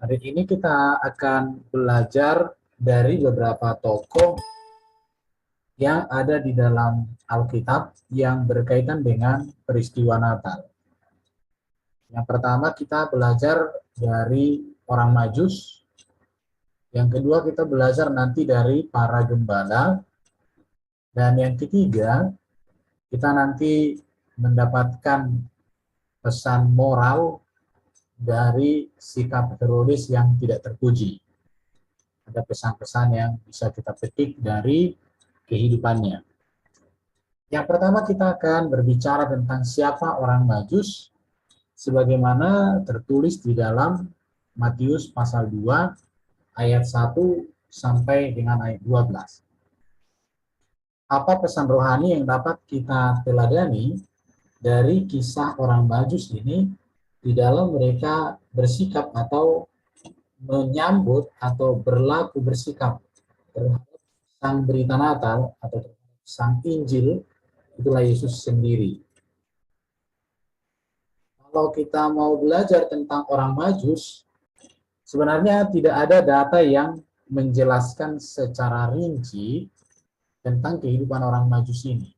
Hari ini kita akan belajar dari beberapa tokoh yang ada di dalam Alkitab yang berkaitan dengan peristiwa Natal. Yang pertama kita belajar dari orang Majus. Yang kedua kita belajar nanti dari para gembala. Dan yang ketiga kita nanti mendapatkan pesan moral dari sikap Herodes yang tidak terpuji. Ada pesan-pesan yang bisa kita petik dari kehidupannya. Yang pertama kita akan berbicara tentang siapa orang Majus, sebagaimana tertulis di dalam Matius pasal 2 ayat 1 sampai dengan ayat 12. Apa pesan rohani yang dapat kita teladani dari kisah orang Majus ini di dalam mereka bersikap atau menyambut atau berlaku bersikap terhadap sang berita Natal atau sang Injil, itulah Yesus sendiri. Kalau kita mau belajar tentang orang Majus, sebenarnya tidak ada data yang menjelaskan secara rinci tentang kehidupan orang Majus ini.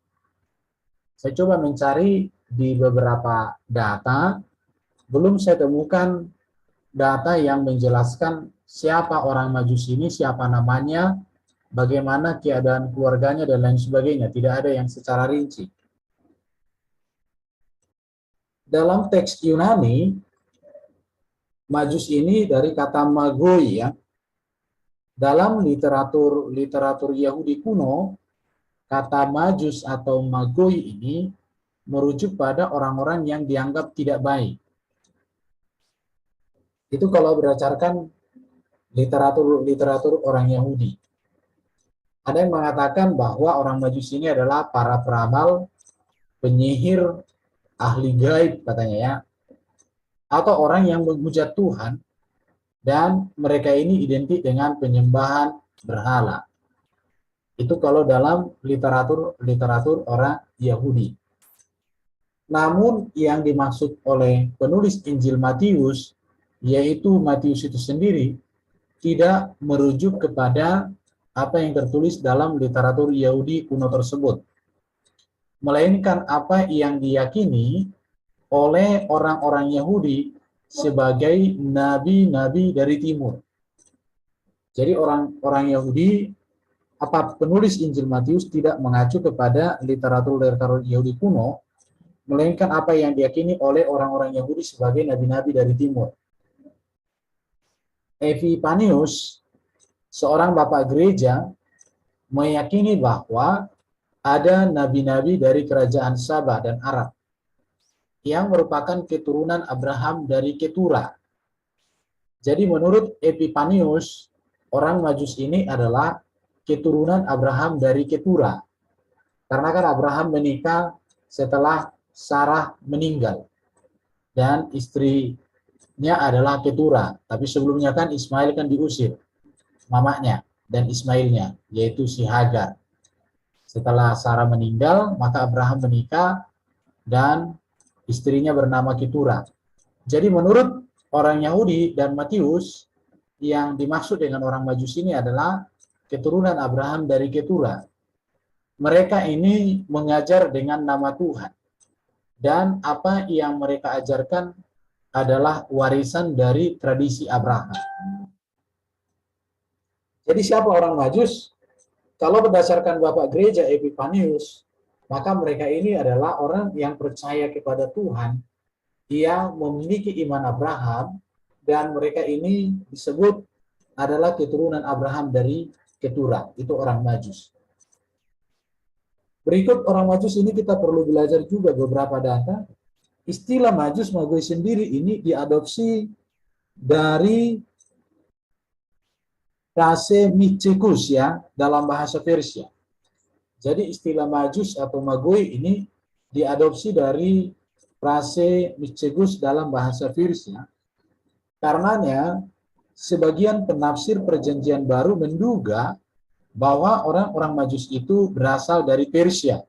Saya coba mencari di beberapa data, belum saya temukan data yang menjelaskan siapa orang Majus ini, siapa namanya, bagaimana keadaan keluarganya, dan lain sebagainya. Tidak ada yang secara rinci. Dalam teks Yunani, Majus ini dari kata magoi ya. Dalam literatur Yahudi kuno, kata Majus atau magoi ini merujuk pada orang-orang yang dianggap tidak baik. Itu kalau berdasarkan literatur orang Yahudi. Ada yang mengatakan bahwa orang Majus ini adalah para peramal, penyihir, ahli gaib katanya ya, atau orang yang menghujat Tuhan, dan mereka ini identik dengan penyembahan berhala. Itu kalau dalam literatur orang Yahudi. Namun yang dimaksud oleh penulis Injil Matius, yaitu Matius itu sendiri, tidak merujuk kepada apa yang tertulis dalam literatur Yahudi kuno tersebut, melainkan apa yang diyakini oleh orang-orang Yahudi sebagai nabi-nabi dari timur. Jadi orang-orang Yahudi, penulis Injil Matius tidak mengacu kepada literatur Yahudi kuno, melainkan apa yang diyakini oleh orang-orang Yahudi sebagai nabi-nabi dari timur. Epipanius, seorang bapak gereja, meyakini bahwa ada nabi-nabi dari kerajaan Sabah dan Arab yang merupakan keturunan Abraham dari Ketura. Jadi menurut Epipanius, orang Majus ini adalah keturunan Abraham dari Ketura. Karena kan Abraham menikah setelah Sarah meninggal. Dan istrinya adalah Ketura. Tapi sebelumnya kan Ismail kan diusir. Mamanya dan Ismailnya, yaitu si Hagar. Setelah Sarah meninggal, maka Abraham menikah dan istrinya bernama Ketura. Jadi menurut orang Yahudi dan Matius, yang dimaksud dengan orang Majus ini adalah keturunan Abraham dari Ketura. Mereka ini mengajar dengan nama Tuhan. Dan apa yang mereka ajarkan adalah warisan dari tradisi Abraham. Jadi siapa orang Majus? Kalau berdasarkan Bapak Gereja Epipanius, maka mereka ini adalah orang yang percaya kepada Tuhan, yang memiliki iman Abraham, dan mereka ini disebut adalah keturunan Abraham dari Ketura. Itu orang Majus. Berikut orang Majus ini kita perlu belajar juga beberapa data. Istilah Majus Magoi sendiri ini diadopsi dari frase Micekus ya dalam bahasa Persia. Jadi istilah Majus atau Magoi ini diadopsi dari frase Micekus dalam bahasa Persia. Karenanya sebagian penafsir Perjanjian Baru menduga bahwa orang-orang Majus itu berasal dari Persia.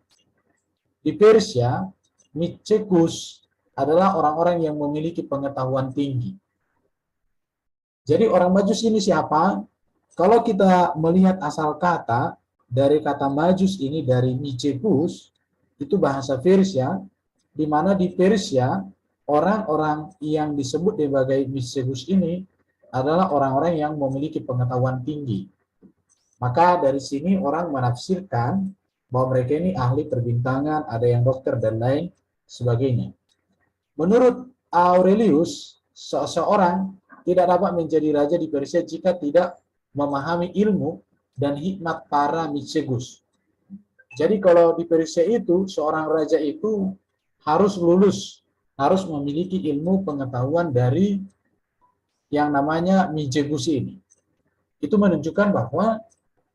Di Persia, Micekus adalah orang-orang yang memiliki pengetahuan tinggi. Jadi orang Majus ini siapa? Kalau kita melihat asal kata, dari kata Majus ini dari Micegus, itu bahasa Persia, di mana di Persia, orang-orang yang disebut sebagai Micegus ini adalah orang-orang yang memiliki pengetahuan tinggi. Maka dari sini orang menafsirkan bahwa mereka ini ahli perbintangan, ada yang dokter, dan lain sebagainya. Menurut Aurelius, seseorang tidak dapat menjadi raja di Persia jika tidak memahami ilmu dan hikmat para Micegus. Jadi kalau di Persia itu, seorang raja itu harus lulus, harus memiliki ilmu pengetahuan dari yang namanya Micegus ini. Itu menunjukkan bahwa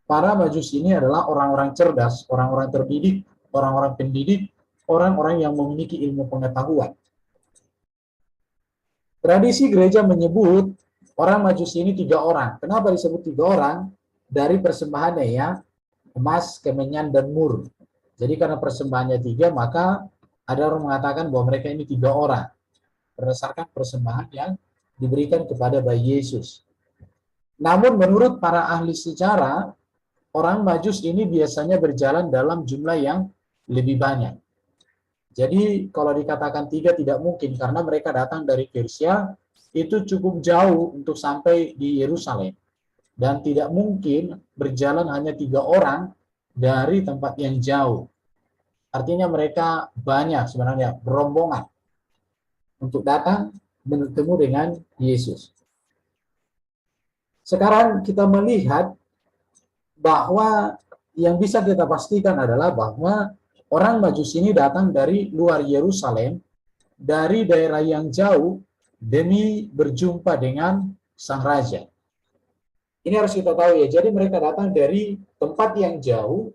para Majus ini adalah orang-orang cerdas, orang-orang terdidik, orang-orang pendidik, orang-orang yang memiliki ilmu pengetahuan. Tradisi gereja menyebut orang Majus ini 3 orang. Kenapa disebut 3 orang? Dari persembahannya ya, emas, kemenyan, dan mur. Jadi karena persembahannya 3, maka ada orang mengatakan bahwa mereka ini 3 orang. Berdasarkan persembahan yang diberikan kepada bayi Yesus. Namun menurut para ahli sejarah, orang Majus ini biasanya berjalan dalam jumlah yang lebih banyak. Jadi kalau dikatakan 3 tidak mungkin, karena mereka datang dari Persia, itu cukup jauh untuk sampai di Yerusalem. Dan tidak mungkin berjalan hanya 3 orang dari tempat yang jauh. Artinya mereka banyak sebenarnya, berombongan untuk datang bertemu dengan Yesus. Sekarang kita melihat bahwa yang bisa kita pastikan adalah bahwa orang Majus ini datang dari luar Yerusalem, dari daerah yang jauh, demi berjumpa dengan sang raja. Ini harus kita tahu ya, jadi mereka datang dari tempat yang jauh,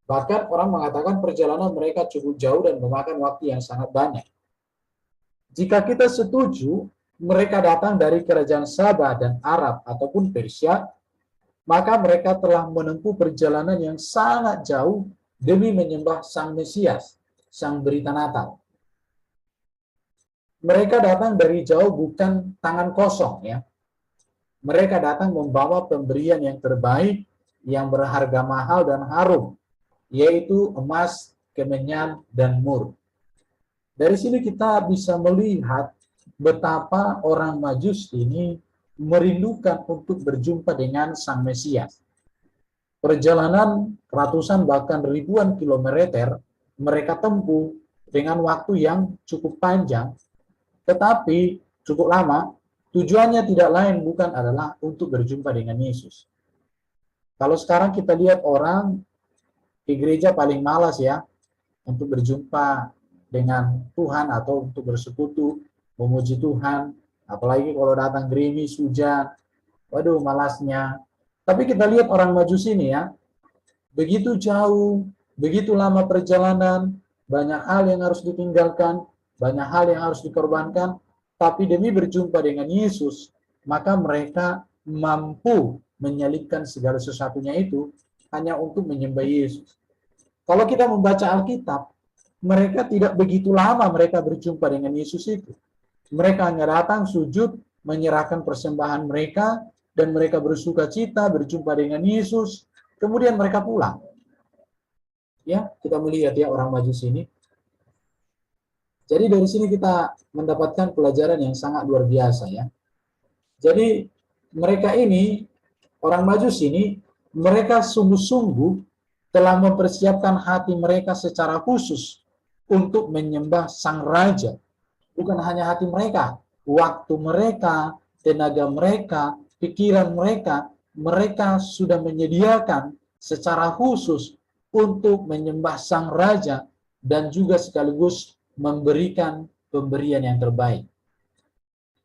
bahkan orang mengatakan perjalanan mereka cukup jauh dan memakan waktu yang sangat banyak. Jika kita setuju mereka datang dari kerajaan Sabah dan Arab ataupun Persia, maka mereka telah menempuh perjalanan yang sangat jauh demi menyembah Sang Mesias, Sang Berita Natal. Mereka datang dari jauh bukan tangan kosong ya. Mereka datang membawa pemberian yang terbaik, yang berharga mahal dan harum, yaitu emas, kemenyan, dan mur. Dari sini kita bisa melihat betapa orang Majus ini merindukan untuk berjumpa dengan Sang Mesias. Perjalanan ratusan bahkan ribuan kilometer mereka tempuh dengan waktu yang cukup panjang, tetapi cukup lama. Tujuannya tidak lain bukan adalah untuk berjumpa dengan Yesus. Kalau sekarang kita lihat orang di gereja paling malas ya untuk berjumpa dengan Tuhan atau untuk bersekutu, memuji Tuhan, apalagi kalau datang gerimis, hujan, waduh malasnya. Tapi kita lihat orang Majus ini ya, begitu jauh, begitu lama perjalanan, banyak hal yang harus ditinggalkan, banyak hal yang harus dikorbankan, tapi demi berjumpa dengan Yesus, maka mereka mampu menyalipkan segala sesuatunya itu hanya untuk menyembah Yesus. Kalau kita membaca Alkitab, mereka tidak begitu lama mereka berjumpa dengan Yesus itu. Mereka hanya datang, sujud, menyerahkan persembahan mereka, dan mereka bersuka cita berjumpa dengan Yesus, kemudian mereka pulang. Ya, kita melihat ya orang Majus ini. Jadi dari sini kita mendapatkan pelajaran yang sangat luar biasa ya. Jadi mereka ini, orang Majus ini, mereka sungguh-sungguh telah mempersiapkan hati mereka secara khusus untuk menyembah Sang Raja. Bukan hanya hati mereka, waktu mereka, tenaga mereka, pikiran mereka, mereka sudah menyediakan secara khusus untuk menyembah Sang Raja dan juga sekaligus memberikan pemberian yang terbaik.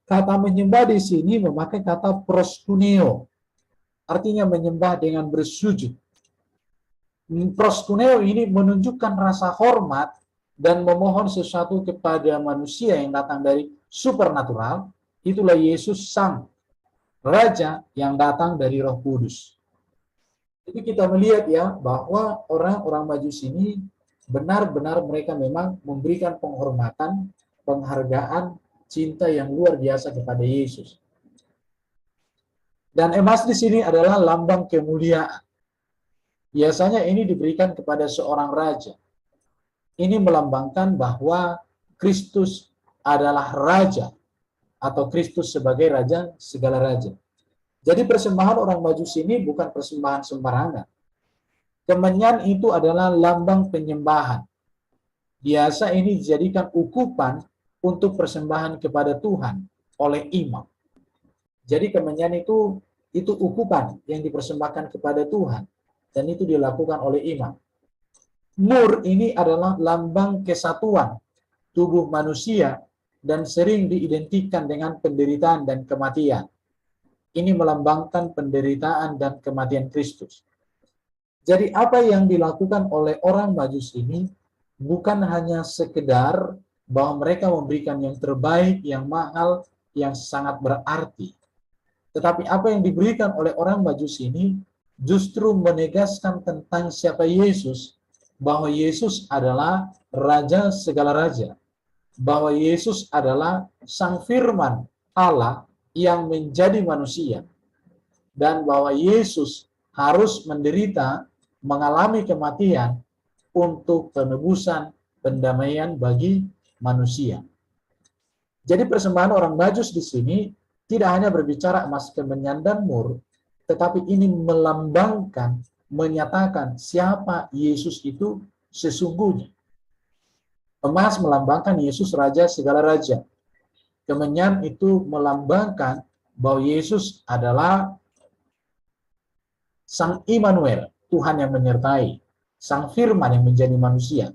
Kata menyembah di sini memakai kata proskuneo, artinya menyembah dengan bersujud. Proskuneo ini menunjukkan rasa hormat dan memohon sesuatu kepada manusia yang datang dari supernatural. Itulah Yesus Sang Raja yang datang dari Roh Kudus. Jadi kita melihat ya bahwa orang-orang Majus ini benar-benar mereka memang memberikan penghormatan, penghargaan, cinta yang luar biasa kepada Yesus. Dan emas di sini adalah lambang kemuliaan. Biasanya ini diberikan kepada seorang raja. Ini melambangkan bahwa Kristus adalah raja atau Kristus sebagai raja segala raja. Jadi persembahan orang Majusi ini bukan persembahan sembarangan. Kemenyan itu adalah lambang penyembahan. Biasa ini dijadikan ukupan untuk persembahan kepada Tuhan oleh imam. Jadi kemenyan itu ukupan yang dipersembahkan kepada Tuhan dan itu dilakukan oleh imam. Mur ini adalah lambang kesatuan tubuh manusia dan sering diidentikan dengan penderitaan dan kematian. Ini melambangkan penderitaan dan kematian Kristus. Jadi apa yang dilakukan oleh orang Majus ini bukan hanya sekedar bahwa mereka memberikan yang terbaik, yang mahal, yang sangat berarti. Tetapi apa yang diberikan oleh orang Majus ini justru menegaskan tentang siapa Yesus, bahwa Yesus adalah Raja segala raja, bahwa Yesus adalah Sang Firman Allah yang menjadi manusia, dan bahwa Yesus harus menderita, mengalami kematian untuk penebusan, pendamaian bagi manusia. Jadi persembahan orang Majus di sini tidak hanya berbicara emas, kemenyan, dan mur, tetapi ini melambangkan, menyatakan siapa Yesus itu sesungguhnya. Emas melambangkan Yesus Raja segala raja. Kemenyan itu melambangkan bahwa Yesus adalah Sang Immanuel, Tuhan yang menyertai, Sang Firman yang menjadi manusia.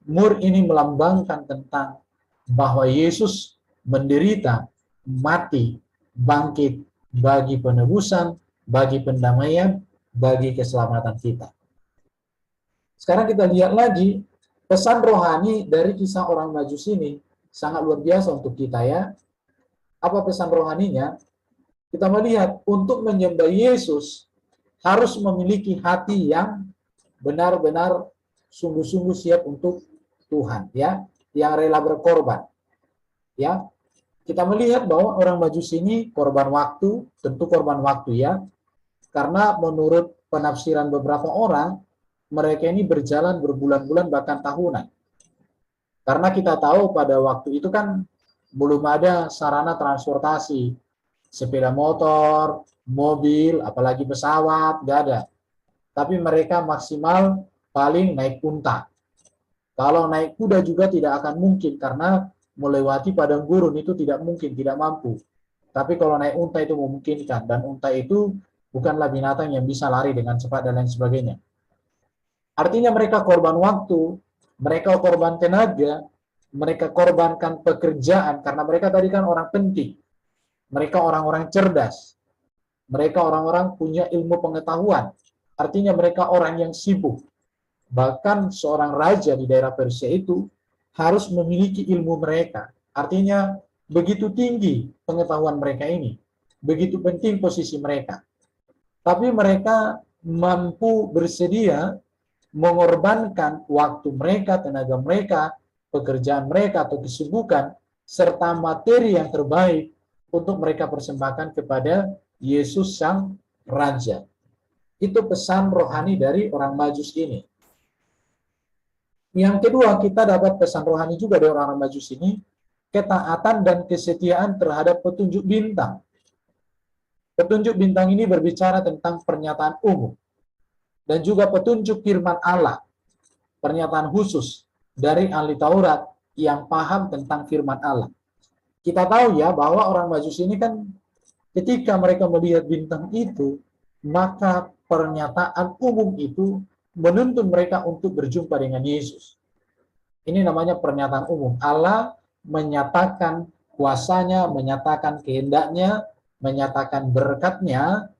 Mur ini melambangkan tentang bahwa Yesus menderita, mati, bangkit bagi penebusan, bagi pendamaian, bagi keselamatan kita. Sekarang kita lihat lagi pesan rohani dari kisah orang Majus ini, sangat luar biasa untuk kita ya. Apa pesan rohaninya? Kita melihat untuk menyembah Yesus harus memiliki hati yang benar-benar sungguh-sungguh siap untuk Tuhan, ya, yang rela berkorban. Ya, kita melihat bahwa orang Majus ini korban waktu, tentu korban waktu ya, karena menurut penafsiran beberapa orang, mereka ini berjalan berbulan-bulan bahkan tahunan. Karena kita tahu pada waktu itu kan belum ada sarana transportasi, sepeda motor, mobil, apalagi pesawat, nggak ada. Tapi mereka maksimal paling naik unta. Kalau naik kuda juga tidak akan mungkin karena melewati padang gurun itu tidak mungkin, tidak mampu. Tapi kalau naik unta itu memungkinkan, dan unta itu bukanlah binatang yang bisa lari dengan cepat dan lain sebagainya. Artinya mereka korban waktu, mereka korban tenaga, mereka korbankan pekerjaan karena mereka tadi kan orang penting. Mereka orang-orang cerdas. Mereka orang-orang punya ilmu pengetahuan. Artinya mereka orang yang sibuk. Bahkan seorang raja di daerah Persia itu harus memiliki ilmu mereka. Artinya begitu tinggi pengetahuan mereka ini. Begitu penting posisi mereka. Tapi mereka mampu bersedia mengorbankan waktu mereka, tenaga mereka, pekerjaan mereka atau kesibukan, serta materi yang terbaik untuk mereka persembahkan kepada Yesus Sang Raja. Itu pesan rohani dari orang Majus ini. Yang kedua, kita dapat pesan rohani juga dari orang Majus ini, ketaatan dan kesetiaan terhadap petunjuk bintang. Petunjuk bintang ini berbicara tentang pernyataan umum dan juga petunjuk firman Allah, pernyataan khusus dari ahli Taurat yang paham tentang firman Allah. Kita tahu ya bahwa orang Majus ini kan ketika mereka melihat bintang itu, maka pernyataan umum itu menuntun mereka untuk berjumpa dengan Yesus. Ini namanya pernyataan umum. Allah menyatakan kuasanya, menyatakan kehendaknya, menyatakan berkatnya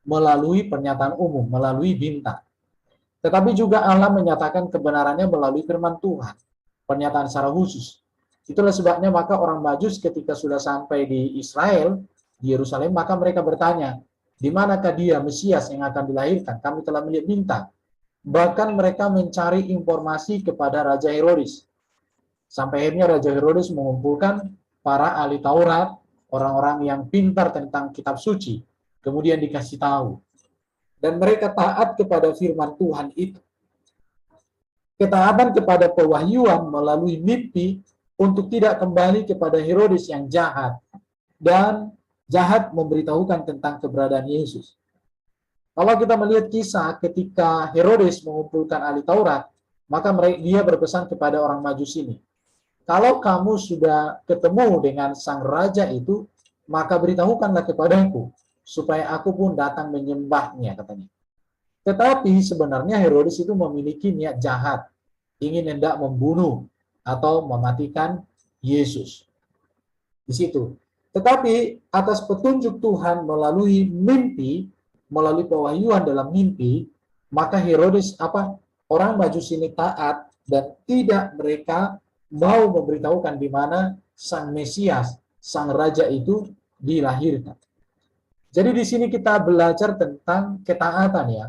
melalui pernyataan umum, melalui bintang. Tetapi juga Allah menyatakan kebenarannya melalui firman Tuhan, pernyataan secara khusus. Itulah sebabnya maka orang Majus ketika sudah sampai di Israel, di Yerusalem, maka mereka bertanya, di manakah dia Mesias yang akan dilahirkan? Kami telah melihat bintang. Bahkan mereka mencari informasi kepada Raja Herodes. Sampai akhirnya Raja Herodes mengumpulkan para ahli Taurat, orang-orang yang pintar tentang kitab suci. kemudian dikasih tahu. Dan mereka taat kepada firman Tuhan itu. Ketaatan kepada pewahyuan melalui mimpi untuk tidak kembali kepada Herodes yang jahat dan jahat memberitahukan tentang keberadaan Yesus. Kalau kita melihat kisah ketika Herodes mengumpulkan ahli Taurat, maka dia berpesan kepada orang Majus ini, kalau kamu sudah ketemu dengan sang raja itu, maka beritahukanlah kepadaku, supaya aku pun datang menyembahnya, katanya. Tetapi sebenarnya Herodes itu memiliki niat jahat, ingin hendak membunuh atau mematikan Yesus. Di situ. Tetapi atas petunjuk Tuhan melalui mimpi, melalui pewahyuan dalam mimpi, maka Herodes orang Majus ini taat dan tidak mereka mau memberitahukan di mana sang Mesias, sang raja itu dilahirkan. Jadi di sini kita belajar tentang ketaatan ya,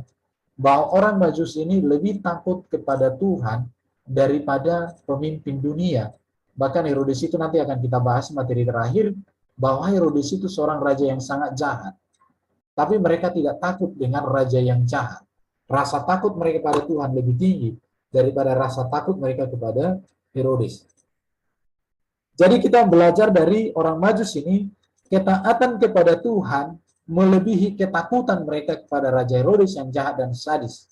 bahwa orang Majus ini lebih takut kepada Tuhan daripada pemimpin dunia. Bahkan Herodes itu nanti akan kita bahas materi terakhir, bahwa Herodes itu seorang raja yang sangat jahat. Tapi mereka tidak takut dengan raja yang jahat. Rasa takut mereka pada Tuhan lebih tinggi daripada rasa takut mereka kepada Herodes. Jadi kita belajar dari orang Majus ini, ketaatan kepada Tuhan melebihi ketakutan mereka kepada Raja Herodes yang jahat dan sadis.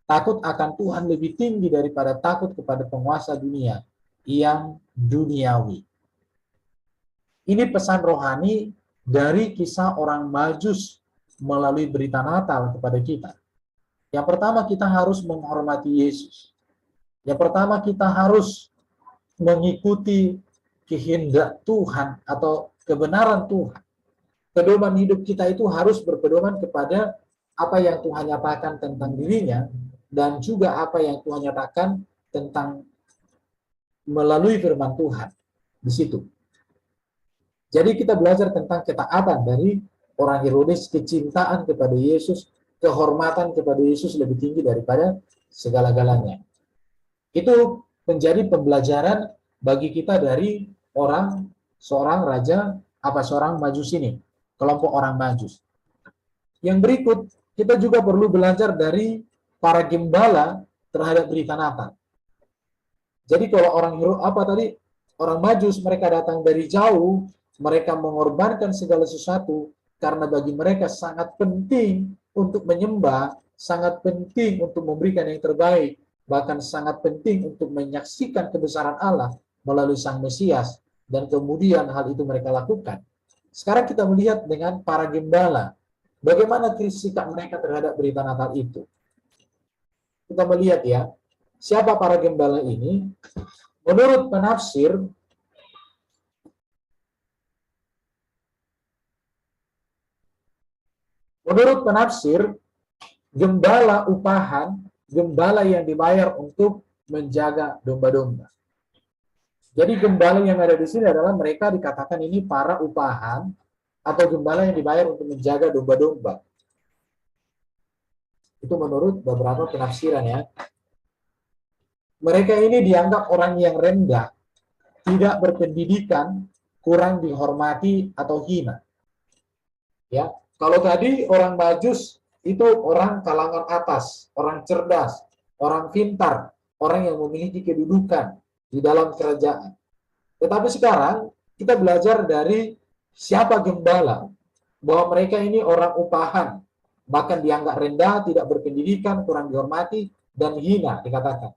Takut akan Tuhan lebih tinggi daripada takut kepada penguasa dunia yang duniawi. Ini pesan rohani dari kisah orang Majus melalui berita Natal kepada kita. Yang pertama, kita harus menghormati Yesus. Yang pertama, kita harus mengikuti kehendak Tuhan atau kebenaran Tuhan. Pedoman hidup kita itu harus berpedoman kepada apa yang Tuhan nyatakan tentang dirinya dan juga apa yang Tuhan nyatakan tentang melalui firman Tuhan di situ. Jadi kita belajar tentang ketaatan dari orang Herodes, kecintaan kepada Yesus, kehormatan kepada Yesus lebih tinggi daripada segala-galanya. Itu menjadi pembelajaran bagi kita dari seorang raja, seorang Majus ini, kelompok orang Majus. Yang berikut, kita juga perlu belajar dari para gembala terhadap berita Natal. Jadi kalau orang Majus, mereka datang dari jauh, mereka mengorbankan segala sesuatu, karena bagi mereka sangat penting untuk menyembah, sangat penting untuk memberikan yang terbaik, bahkan sangat penting untuk menyaksikan kebesaran Allah melalui Sang Mesias, dan kemudian hal itu mereka lakukan. Sekarang kita melihat dengan para gembala, bagaimana sikap mereka terhadap berita Natal itu. Kita melihat ya, siapa para gembala ini? Menurut penafsir, gembala upahan, gembala yang dibayar untuk menjaga domba-domba. Jadi gembala yang ada di sini adalah mereka dikatakan ini para upahan atau gembala yang dibayar untuk menjaga domba-domba. Itu menurut beberapa penafsiran ya. Mereka ini dianggap orang yang rendah, tidak berpendidikan, kurang dihormati atau hina. Ya, kalau tadi orang Majus itu orang kalangan atas, orang cerdas, orang pintar, orang yang memiliki kedudukan di dalam kerajaan. Tetapi sekarang kita belajar dari siapa gembala, bahwa mereka ini orang upahan, bahkan dianggap rendah, tidak berpendidikan, kurang dihormati, dan hina dikatakan.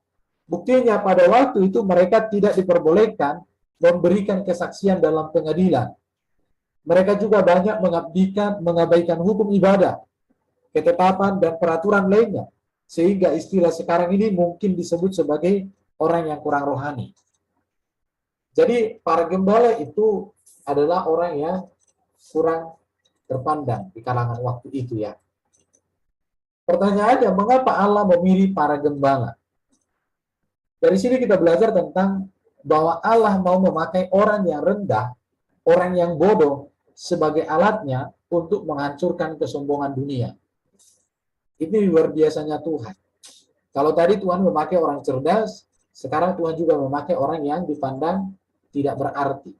Buktinya pada waktu itu mereka tidak diperbolehkan memberikan kesaksian dalam pengadilan. Mereka juga banyak mengabaikan hukum ibadah, ketetapan, dan peraturan lainnya. Sehingga istilah sekarang ini mungkin disebut sebagai orang yang kurang rohani. Jadi para gembala itu adalah orang yang kurang terpandang di kalangan waktu itu ya. Pertanyaannya, mengapa Allah memilih para gembala? Dari sini kita belajar tentang bahwa Allah mau memakai orang yang rendah, orang yang bodoh sebagai alatnya untuk menghancurkan kesombongan dunia. Ini luar biasanya Tuhan. Kalau tadi Tuhan memakai orang cerdas, sekarang Tuhan juga memakai orang yang dipandang tidak berarti.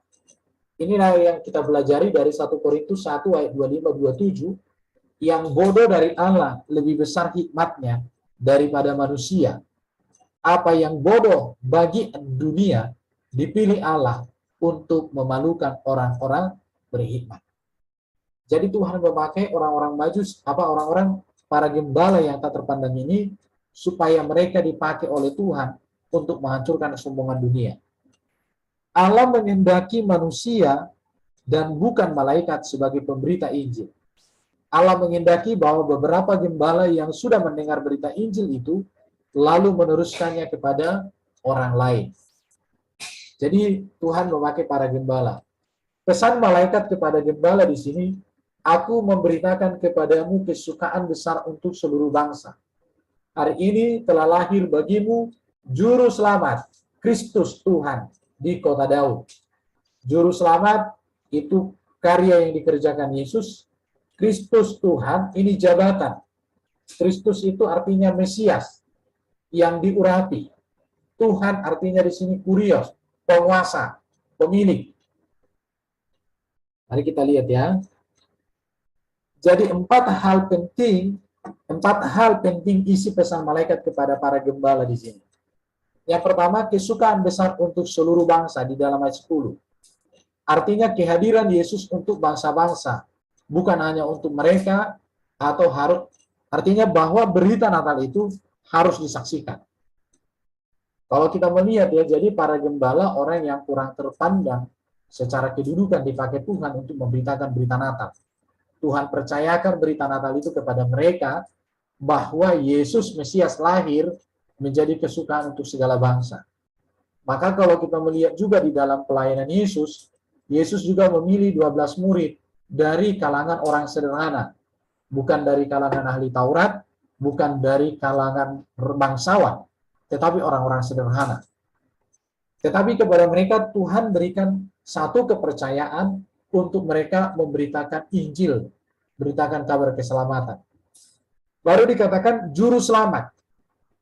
Inilah yang kita pelajari dari 1 Korintus 1 ayat 25-27, yang bodoh dari Allah lebih besar hikmatnya daripada manusia. Apa yang bodoh bagi dunia dipilih Allah untuk memalukan orang-orang berhikmat. Jadi Tuhan memakai orang-orang majus, orang-orang para gembala yang tak terpandang ini supaya mereka dipakai oleh Tuhan untuk menghancurkan kesombongan dunia. Allah menghendaki manusia dan bukan malaikat sebagai pemberita Injil. Allah menghendaki bahwa beberapa gembala yang sudah mendengar berita Injil itu lalu meneruskannya kepada orang lain. Jadi Tuhan memakai para gembala. Pesan malaikat kepada gembala di sini, aku memberitakan kepadamu kesukaan besar untuk seluruh bangsa. Hari ini telah lahir bagimu juru selamat, Kristus Tuhan di kota Daud. Juru selamat itu karya yang dikerjakan Yesus. Kristus Tuhan ini jabatan. Kristus itu artinya Mesias yang diurapi. Tuhan artinya di sini kurios, penguasa, pemilik. Mari kita lihat ya. Jadi empat hal penting isi pesan malaikat kepada para gembala di sini. Yang pertama, kesukaan besar untuk seluruh bangsa di dalam ayat 10. Artinya kehadiran Yesus untuk bangsa-bangsa, bukan hanya untuk mereka, atau artinya bahwa berita Natal itu harus disaksikan. Kalau kita melihat ya, jadi para gembala orang yang kurang terpandang secara kedudukan dipakai Tuhan untuk memberitakan berita Natal. Tuhan percayakan berita Natal itu kepada mereka bahwa Yesus Mesias lahir menjadi kesukaan untuk segala bangsa. Maka kalau kita melihat juga di dalam pelayanan Yesus, Yesus juga memilih 12 murid dari kalangan orang sederhana, bukan dari kalangan ahli Taurat, bukan dari kalangan bangsawan, tetapi orang-orang sederhana. Tetapi kepada mereka Tuhan berikan satu kepercayaan untuk mereka memberitakan Injil, beritakan kabar keselamatan. Baru dikatakan juru selamat.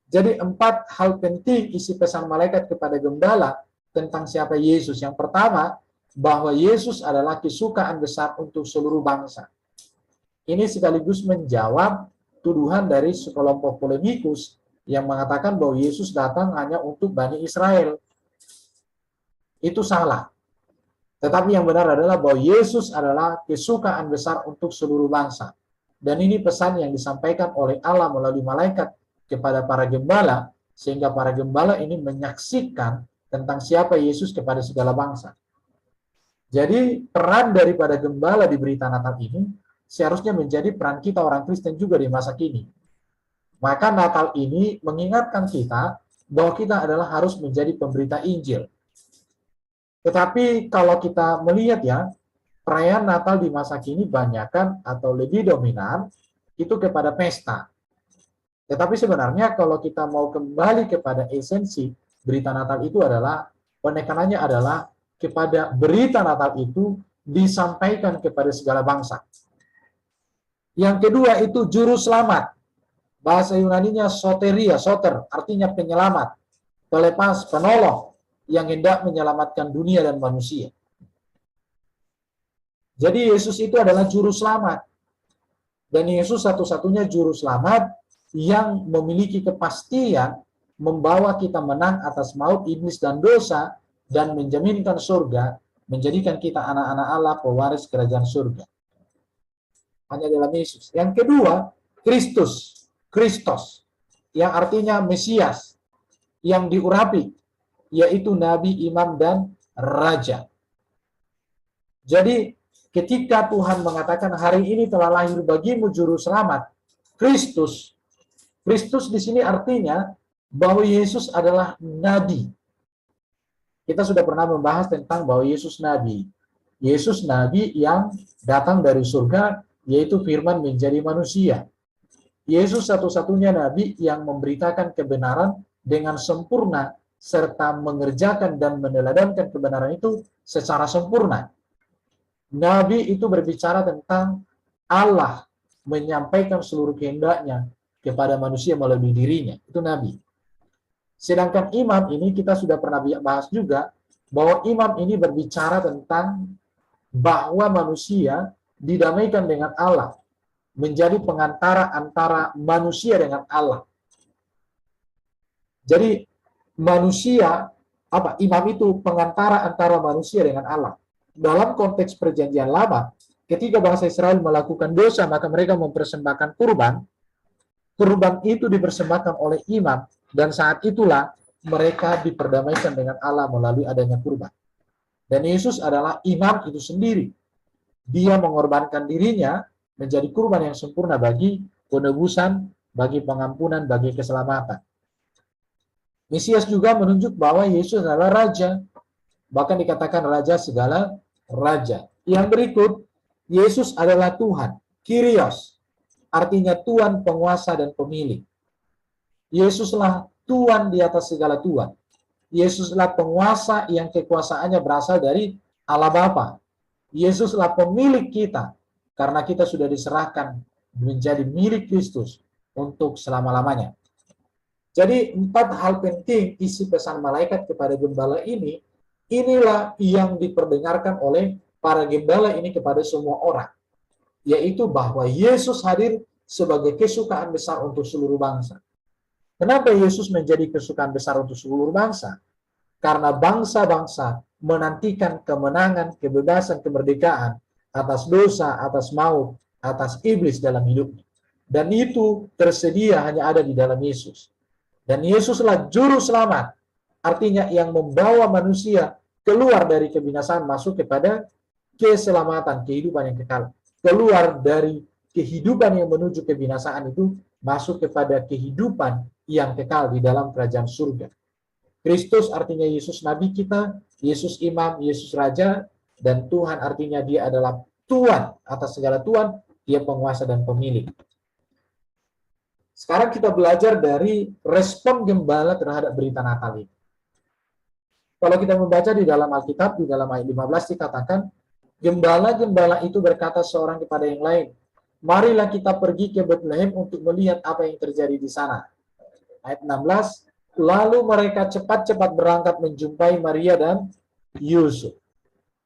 Jadi 4 hal penting isi pesan malaikat kepada gembala tentang siapa Yesus. Yang pertama, bahwa Yesus adalah kesukaan besar untuk seluruh bangsa. Ini sekaligus menjawab tuduhan dari sekelompok polemikus yang mengatakan bahwa Yesus datang hanya untuk Bani Israel. Itu salah. Tetapi yang benar adalah bahwa Yesus adalah kesukaan besar untuk seluruh bangsa. Dan ini pesan yang disampaikan oleh Allah melalui malaikat kepada para gembala, sehingga para gembala ini menyaksikan tentang siapa Yesus kepada segala bangsa. Jadi peran daripada gembala di berita Natal ini seharusnya menjadi peran kita orang Kristen juga di masa kini. Maka Natal ini mengingatkan kita bahwa kita adalah harus menjadi pemberita Injil. Tetapi kalau kita melihat ya, perayaan Natal di masa kini banyakkan atau lebih dominan itu kepada pesta. Tetapi sebenarnya kalau kita mau kembali kepada esensi berita Natal itu adalah, penekanannya adalah kepada berita Natal itu disampaikan kepada segala bangsa. Yang kedua itu juru selamat. Bahasa Yunaninya soteria, soter, artinya penyelamat, pelepas, penolong yang hendak menyelamatkan dunia dan manusia. Jadi Yesus itu adalah juru selamat. Dan Yesus satu-satunya juru selamat yang memiliki kepastian membawa kita menang atas maut, iblis, dan dosa, dan menjaminkan surga, menjadikan kita anak-anak Allah, pewaris kerajaan surga. Hanya dalam Yesus. Yang kedua, Kristus, yang artinya Mesias, yang diurapi, yaitu Nabi, Imam, dan Raja. Jadi, ketika Tuhan mengatakan hari ini telah lahir bagimu juru selamat, Kristus di sini artinya bahwa Yesus adalah Nabi. Kita sudah pernah membahas tentang bahwa Yesus Nabi. Yesus Nabi yang datang dari surga, yaitu firman menjadi manusia. Yesus satu-satunya Nabi yang memberitakan kebenaran dengan sempurna, serta mengerjakan dan meneladankan kebenaran itu secara sempurna. Nabi itu berbicara tentang Allah menyampaikan seluruh kehendaknya kepada manusia melalui dirinya. Itu Nabi. Sedangkan imam ini kita sudah pernah bahas juga, bahwa imam ini berbicara tentang bahwa manusia didamaikan dengan Allah menjadi pengantara antara manusia dengan Allah. Jadi manusia, imam itu pengantara antara manusia dengan Allah. Dalam konteks perjanjian lama, ketika bangsa Israel melakukan dosa, maka mereka mempersembahkan kurban. Kurban itu dipersembahkan oleh imam, dan saat itulah mereka diperdamaikan dengan Allah melalui adanya kurban. Dan Yesus adalah imam itu sendiri. Dia mengorbankan dirinya menjadi kurban yang sempurna bagi penebusan, bagi pengampunan, bagi keselamatan. Mesias juga menunjuk bahwa Yesus adalah Raja. Bahkan dikatakan Raja segala Raja. Yang berikut, Yesus adalah Tuhan. Kyrios, artinya Tuhan, penguasa, dan pemilik. Yesuslah Tuhan di atas segala Tuhan. Yesuslah penguasa yang kekuasaannya berasal dari Allah Bapa. Yesuslah pemilik kita, karena kita sudah diserahkan menjadi milik Kristus untuk selama-lamanya. Jadi 4 hal penting isi pesan malaikat kepada gembala ini, inilah yang diperdengarkan oleh para gembala ini kepada semua orang. Yaitu bahwa Yesus hadir sebagai kesukaan besar untuk seluruh bangsa. Kenapa Yesus menjadi kesukaan besar untuk seluruh bangsa? Karena bangsa-bangsa menantikan kemenangan, kebebasan, kemerdekaan atas dosa, atas maut, atas iblis dalam hidupnya. Dan itu tersedia hanya ada di dalam Yesus. Dan Yesuslah juru selamat, artinya yang membawa manusia keluar dari kebinasaan masuk kepada keselamatan, kehidupan yang kekal. Keluar dari kehidupan yang menuju kebinasaan itu masuk kepada kehidupan yang kekal di dalam kerajaan surga. Kristus artinya Yesus Nabi kita, Yesus Imam, Yesus Raja, dan Tuhan artinya dia adalah Tuhan atas segala Tuhan, dia penguasa dan pemilik. Sekarang kita belajar dari respon gembala terhadap berita Natal ini. Kalau kita membaca di dalam Alkitab, di dalam ayat 15 dikatakan, gembala-gembala itu berkata seorang kepada yang lain, marilah kita pergi ke Betlehem untuk melihat apa yang terjadi di sana. Ayat 16, lalu mereka cepat-cepat berangkat menjumpai Maria dan Yusuf.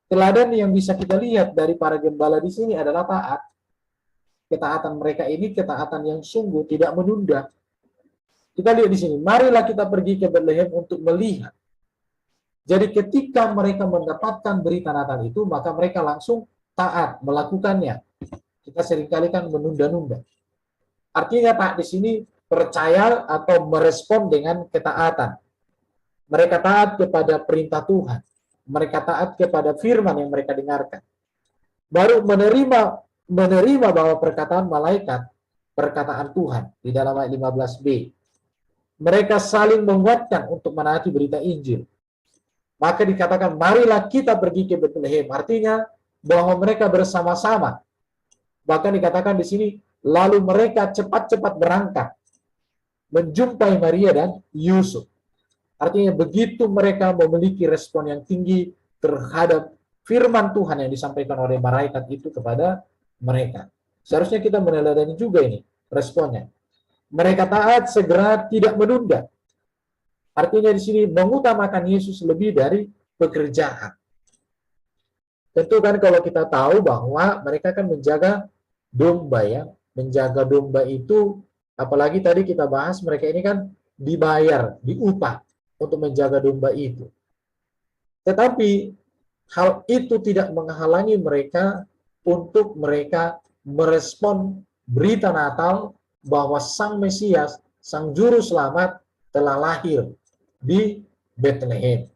Teladan yang bisa kita lihat dari para gembala di sini adalah taat. Ketaatan mereka ini ketaatan yang sungguh, tidak menunda. Kita lihat di sini, marilah kita pergi ke Betlehem untuk melihat. Jadi ketika mereka mendapatkan berita Natal itu, maka mereka langsung taat melakukannya. Kita seringkali kan menunda-nunda. Artinya taat di sini percaya atau merespon dengan ketaatan. Mereka taat kepada perintah Tuhan. Mereka taat kepada firman yang mereka dengarkan. Baru menerima bahwa perkataan malaikat, perkataan Tuhan di dalam ayat 15b. Mereka saling menguatkan untuk menaati berita Injil. Maka dikatakan, marilah kita pergi ke Betlehem. Artinya bahwa mereka bersama-sama. Bahkan dikatakan di sini, lalu mereka cepat-cepat berangkat menjumpai Maria dan Yusuf. Artinya begitu mereka memiliki respon yang tinggi terhadap firman Tuhan yang disampaikan oleh malaikat itu kepada mereka. Seharusnya kita meneladani juga ini responnya. Mereka taat segera, tidak menunda. Artinya di sini mengutamakan Yesus lebih dari pekerjaan. Tentu kan kalau kita tahu bahwa mereka kan menjaga domba ya. Menjaga domba itu, apalagi tadi kita bahas mereka ini kan dibayar, diupah untuk menjaga domba itu. Tetapi hal itu tidak menghalangi mereka untuk mereka merespon berita Natal bahwa Sang Mesias, Sang Juru Selamat telah lahir di Bethlehem.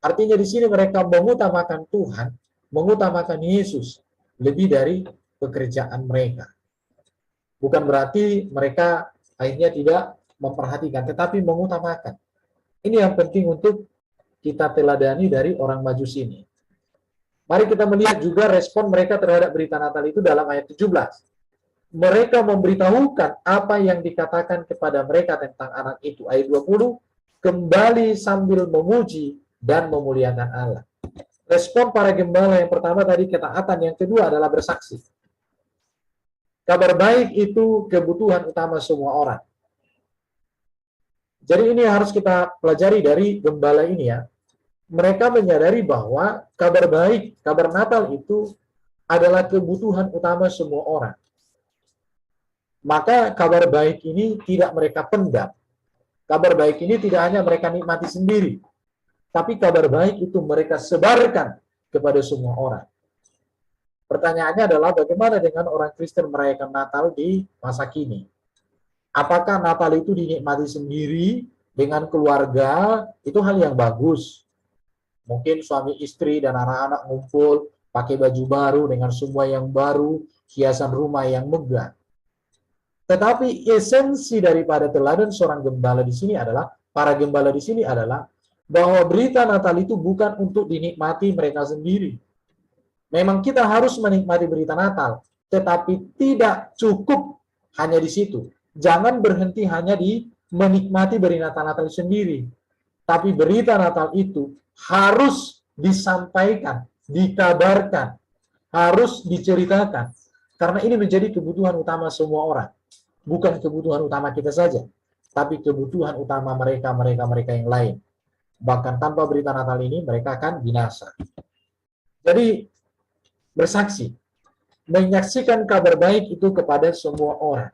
Artinya di sini mereka mengutamakan Tuhan, mengutamakan Yesus lebih dari pekerjaan mereka. Bukan berarti mereka akhirnya tidak memperhatikan, tetapi mengutamakan. Ini yang penting untuk kita teladani dari orang Majusi ini. Mari kita melihat juga respon mereka terhadap berita Natal itu dalam ayat 17. Mereka memberitahukan apa yang dikatakan kepada mereka tentang anak itu. Ayat 20, kembali sambil memuji dan memuliakan Allah. Respon para gembala yang pertama tadi ketaatan, yang kedua adalah bersaksi. Kabar baik itu kebutuhan utama semua orang. Jadi ini harus kita pelajari dari gembala ini ya. Mereka menyadari bahwa kabar baik, kabar Natal itu adalah kebutuhan utama semua orang. Maka kabar baik ini tidak mereka pendam. Kabar baik ini tidak hanya mereka nikmati sendiri, tapi kabar baik itu mereka sebarkan kepada semua orang. Pertanyaannya adalah bagaimana dengan orang Kristen merayakan Natal di masa kini? Apakah Natal itu dinikmati sendiri dengan keluarga? Itu hal yang bagus. Mungkin suami istri dan anak-anak ngumpul, pakai baju baru dengan semua yang baru, hiasan rumah yang megah. Tetapi esensi daripada teladan seorang gembala di sini adalah, para gembala di sini adalah, bahwa berita Natal itu bukan untuk dinikmati mereka sendiri. Memang kita harus menikmati berita Natal, tetapi tidak cukup hanya di situ. Jangan berhenti hanya di menikmati berita Natal sendiri. Tapi berita Natal itu harus disampaikan, dikabarkan, harus diceritakan. Karena ini menjadi kebutuhan utama semua orang. Bukan kebutuhan utama kita saja, tapi kebutuhan utama mereka yang lain. Bahkan tanpa berita Natal ini, mereka akan binasa. Jadi, bersaksi, menyaksikan kabar baik itu kepada semua orang.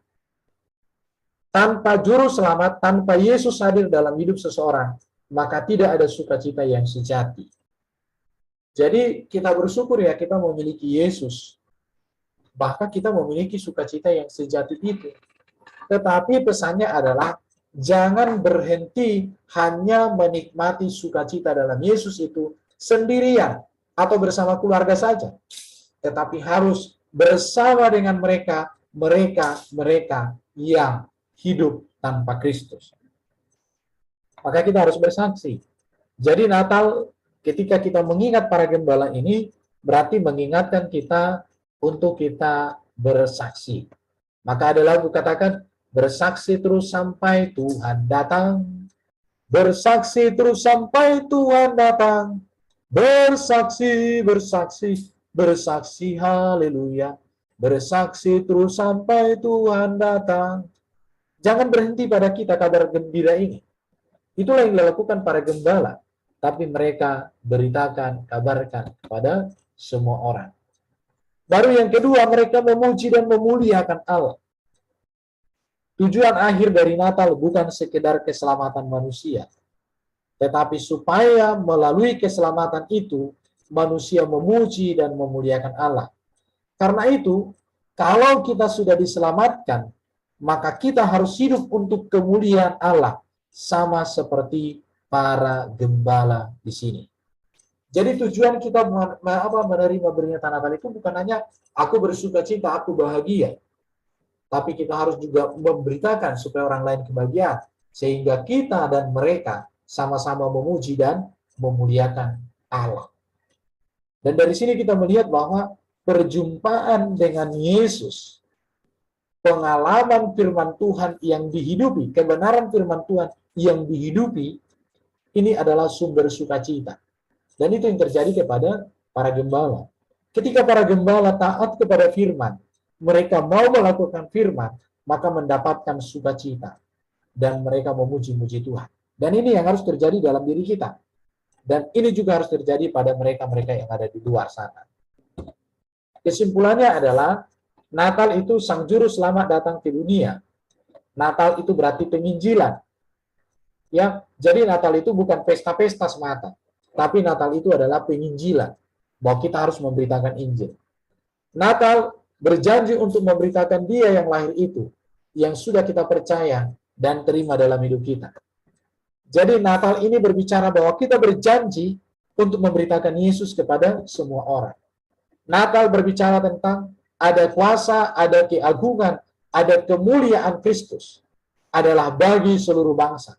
Tanpa juru selamat, tanpa Yesus hadir dalam hidup seseorang, maka tidak ada sukacita yang sejati. Jadi kita bersyukur ya kita memiliki Yesus. Bahkan kita memiliki sukacita yang sejati itu. Tetapi pesannya adalah jangan berhenti hanya menikmati sukacita dalam Yesus itu sendirian atau bersama keluarga saja. Tetapi harus bersama dengan mereka yang hidup tanpa Kristus. Maka kita harus bersaksi. Jadi Natal, ketika kita mengingat para gembala ini, berarti mengingatkan kita untuk kita bersaksi. Maka ada lagu katakan, bersaksi terus sampai Tuhan datang. Bersaksi terus sampai Tuhan datang. Bersaksi, bersaksi, bersaksi, haleluya. Bersaksi terus sampai Tuhan datang. Jangan berhenti pada kita kabar gembira ini. Itulah yang dilakukan para gembala. Tapi mereka beritakan, kabarkan kepada semua orang. Baru yang kedua, mereka memuji dan memuliakan Allah. Tujuan akhir dari Natal bukan sekedar keselamatan manusia. Tetapi supaya melalui keselamatan itu, manusia memuji dan memuliakan Allah. Karena itu, kalau kita sudah diselamatkan, maka kita harus hidup untuk kemuliaan Allah, sama seperti para gembala di sini. Jadi tujuan kita menerima berita Natal itu bukan hanya aku bersuka cita, aku bahagia. Tapi kita harus juga memberitakan supaya orang lain kebahagiaan. Sehingga kita dan mereka sama-sama memuji dan memuliakan Allah. Dan dari sini kita melihat bahwa perjumpaan dengan Yesus, pengalaman firman Tuhan yang dihidupi, kebenaran firman Tuhan yang dihidupi, ini adalah sumber sukacita. Dan itu yang terjadi kepada para gembala. Ketika para gembala taat kepada firman, mereka mau melakukan firman, maka mendapatkan sukacita. Dan mereka memuji-muji Tuhan. Dan ini yang harus terjadi dalam diri kita. Dan ini juga harus terjadi pada mereka-mereka yang ada di luar sana. Kesimpulannya adalah, Natal itu Sang Juru Selamat datang ke dunia. Natal itu berarti penginjilan. Ya, jadi Natal itu bukan pesta-pesta semata. Tapi Natal itu adalah penginjilan. Bahwa kita harus memberitakan Injil. Natal berjanji untuk memberitakan Dia yang lahir itu, yang sudah kita percaya dan terima dalam hidup kita. Jadi Natal ini berbicara bahwa kita berjanji untuk memberitakan Yesus kepada semua orang. Natal berbicara tentang ada kuasa, ada keagungan, ada kemuliaan Kristus adalah bagi seluruh bangsa.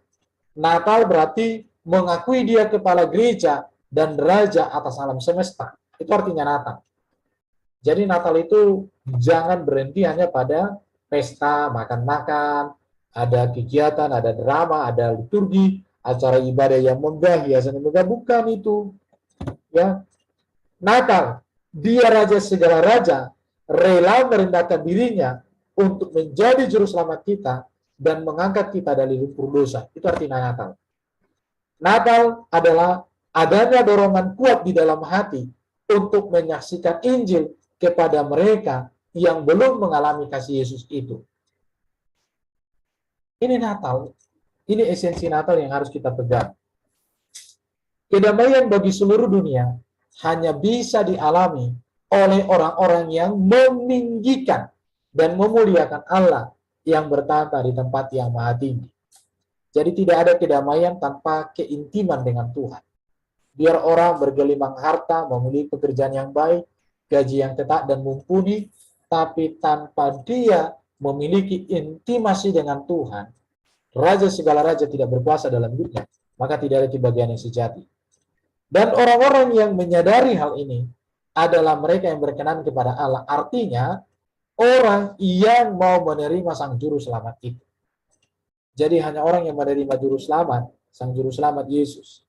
Natal berarti mengakui Dia kepala gereja dan raja atas alam semesta. Itu artinya Natal. Jadi Natal itu jangan berhenti hanya pada pesta, makan-makan, ada kegiatan, ada drama, ada liturgi, acara ibadah yang megah, hiasan yang megah. Bukan itu. Ya, Natal, Dia Raja segala raja, rela merendahkan dirinya untuk menjadi juru selamat kita dan mengangkat kita dari lumpur dosa. Itu artinya Natal. Natal adalah adanya dorongan kuat di dalam hati untuk menyaksikan Injil kepada mereka yang belum mengalami kasih Yesus itu. Ini Natal, ini esensi Natal yang harus kita pegang. Kedamaian bagi seluruh dunia hanya bisa dialami oleh orang-orang yang meninggikan dan memuliakan Allah yang bertata di tempat yang maha tinggi. Jadi tidak ada kedamaian tanpa keintiman dengan Tuhan. Biar orang bergelimang harta, memiliki pekerjaan yang baik, gaji yang tetap dan mumpuni, tapi tanpa dia memiliki intimasi dengan Tuhan, Raja segala raja tidak berkuasa dalam hidupnya, maka tidak ada kebahagiaan yang sejati. Dan orang-orang yang menyadari hal ini adalah mereka yang berkenan kepada Allah. Artinya, orang yang mau menerima Sang Juru Selamat itu. Jadi hanya orang yang menerima Juru Selamat, Sang Juru Selamat Yesus,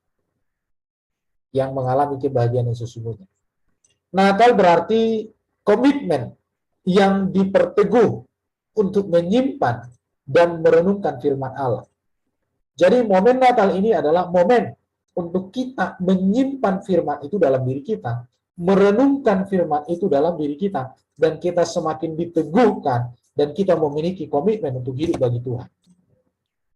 yang mengalami kebahagiaan yang sesungguhnya. Natal berarti komitmen yang diperteguh untuk menyimpan dan merenungkan firman Allah. Jadi momen Natal ini adalah momen untuk kita menyimpan firman itu dalam diri kita, merenungkan firman itu dalam diri kita, dan kita semakin diteguhkan dan kita memiliki komitmen untuk hidup bagi Tuhan.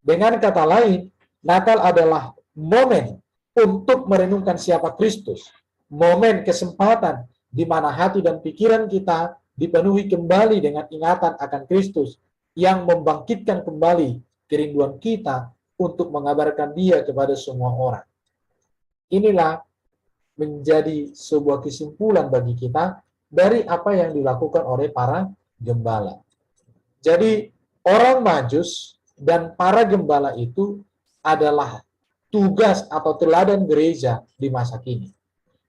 Dengan kata lain, Natal adalah momen untuk merenungkan siapa Kristus, momen kesempatan di mana hati dan pikiran kita dipenuhi kembali dengan ingatan akan Kristus yang membangkitkan kembali kerinduan kita untuk mengabarkan Dia kepada semua orang. Inilah menjadi sebuah kesimpulan bagi kita dari apa yang dilakukan oleh para gembala. Jadi orang Majus dan para gembala itu adalah tugas atau teladan gereja di masa kini.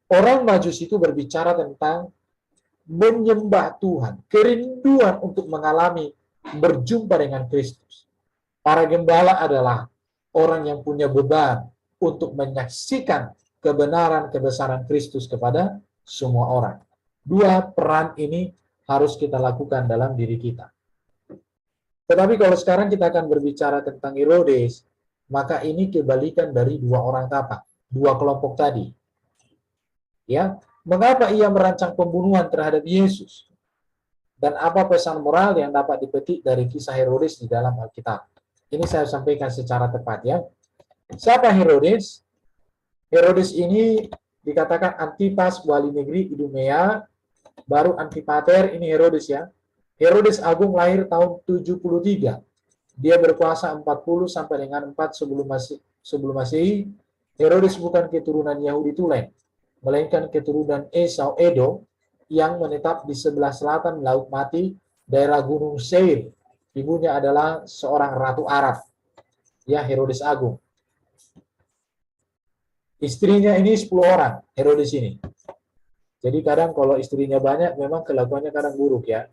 Orang Majus itu berbicara tentang menyembah Tuhan, kerinduan untuk mengalami berjumpa dengan Kristus. Para gembala adalah orang yang punya beban untuk menyaksikan kebenaran kebesaran Kristus kepada semua orang. Dua peran ini harus kita lakukan dalam diri kita. Tetapi kalau sekarang kita akan berbicara tentang Herodes, maka ini kebalikan dari dua orang tapak, dua kelompok tadi. Ya, mengapa ia merancang pembunuhan terhadap Yesus? Dan apa pesan moral yang dapat dipetik dari kisah Herodes di dalam Alkitab? Ini saya sampaikan secara tepat ya. Siapa Herodes? Herodes ini dikatakan Antipas, wali negeri Idumea, baru Antipater, ini Herodes ya. Herodes Agung lahir tahun 73. Dia berkuasa 40 sampai dengan 4 sebelum Masehi. Herodes bukan keturunan Yahudi Tulen, melainkan keturunan Esau Edom yang menetap di sebelah selatan Laut Mati, daerah Gunung Seir. Ibunya adalah seorang ratu Arab, ya Herodes Agung. Istrinya ini 10 orang, Herodes ini. Jadi kadang kalau istrinya banyak, memang kelakuannya kadang buruk ya.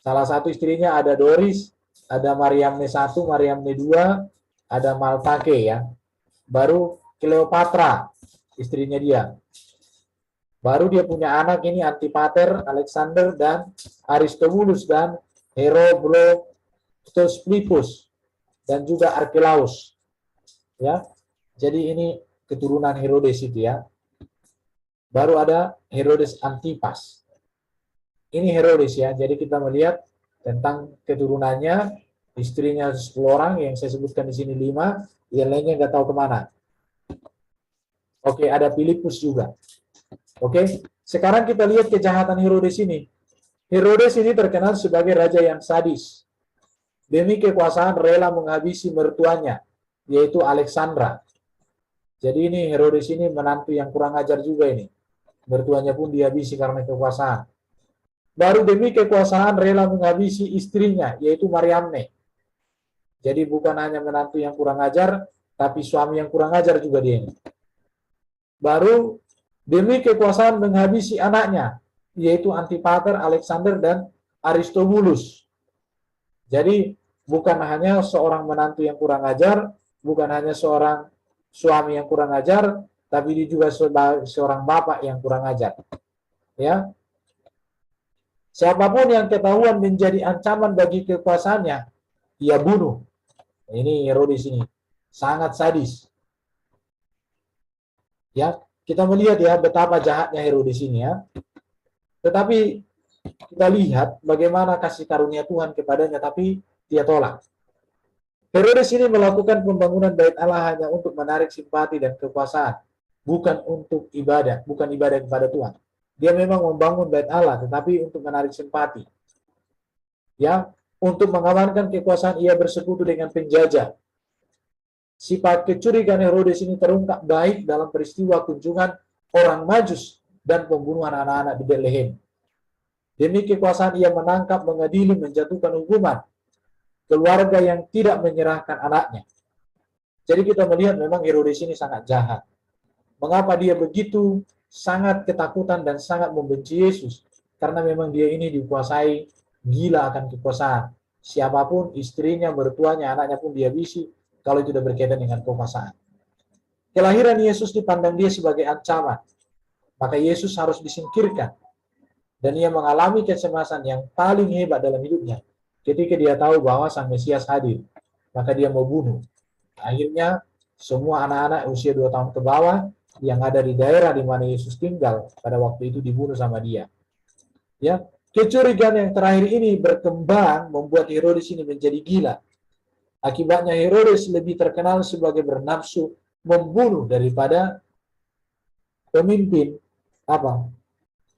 Salah satu istrinya ada Doris, ada Mariamne 1, Mariamne 2, ada Maltake ya. Baru Cleopatra, istrinya dia. Baru dia punya anak ini Antipater, Alexander, dan Aristobulus, dan Herodotus Philippus, dan juga Archelaus. Ya, jadi ini keturunan Herodes itu ya. Baru ada Herodes Antipas. Ini Herodes ya. Jadi kita melihat tentang keturunannya, istrinya 10 orang, yang saya sebutkan di sini 5, yang lainnya nggak tahu kemana. Oke, ada Filipus juga. Oke, sekarang kita lihat kejahatan Herodes ini. Herodes ini terkenal sebagai raja yang sadis. Demi kekuasaan rela menghabisi mertuanya, yaitu Alexandra. Jadi ini Herodes ini menantu yang kurang ajar juga ini. Mertuanya pun dihabisi karena kekuasaan. Baru demi kekuasaan rela menghabisi istrinya, yaitu Mariamne. Jadi bukan hanya menantu yang kurang ajar, tapi suami yang kurang ajar juga dia ini. Baru demi kekuasaan menghabisi anaknya, yaitu Antipater, Alexander, dan Aristobulus. Jadi bukan hanya seorang menantu yang kurang ajar, bukan hanya seorang suami yang kurang ajar, tapi dia juga seorang bapak yang kurang ajar. Ya, siapapun yang ketahuan menjadi ancaman bagi kekuasaannya, ia bunuh. Ini Herodes ini sangat sadis. Ya, kita melihat ya betapa jahatnya Herodes ini ya. Tetapi kita lihat bagaimana kasih karunia Tuhan kepadanya, tapi dia tolak. Herodes ini melakukan pembangunan bait Allah hanya untuk menarik simpati dan kekuasaan, bukan untuk ibadah, bukan ibadah kepada Tuhan. Dia memang membangun bait Allah, tetapi untuk menarik simpati. Ya, untuk mengamankan kekuasaan ia bersekutu dengan penjajah. Sifat kecurigaan Herodes ini terungkap baik dalam peristiwa kunjungan orang Majus dan pembunuhan anak-anak di Bethlehem. Demi kekuasaan ia menangkap, mengadili, menjatuhkan hukuman keluarga yang tidak menyerahkan anaknya. Jadi kita melihat memang Herodes ini sangat jahat. Mengapa dia begitu sangat ketakutan dan sangat membenci Yesus? Karena memang dia ini dikuasai gila akan kekuasaan. Siapapun, istrinya, mertuanya, anaknya pun dia bisi kalau itu sudah berkaitan dengan kekuasaan. Kelahiran Yesus dipandang dia sebagai ancaman. Maka Yesus harus disingkirkan. Dan ia mengalami kecemasan yang paling hebat dalam hidupnya ketika dia tahu bahwa Sang Mesias hadir. Maka dia mau bunuh. Akhirnya semua anak-anak usia 2 tahun ke bawah yang ada di daerah di mana Yesus tinggal pada waktu itu dibunuh sama dia. Ya, kecurigaan yang terakhir ini berkembang membuat Herodes ini menjadi gila. Akibatnya Herodes lebih terkenal sebagai bernafsu membunuh daripada pemimpin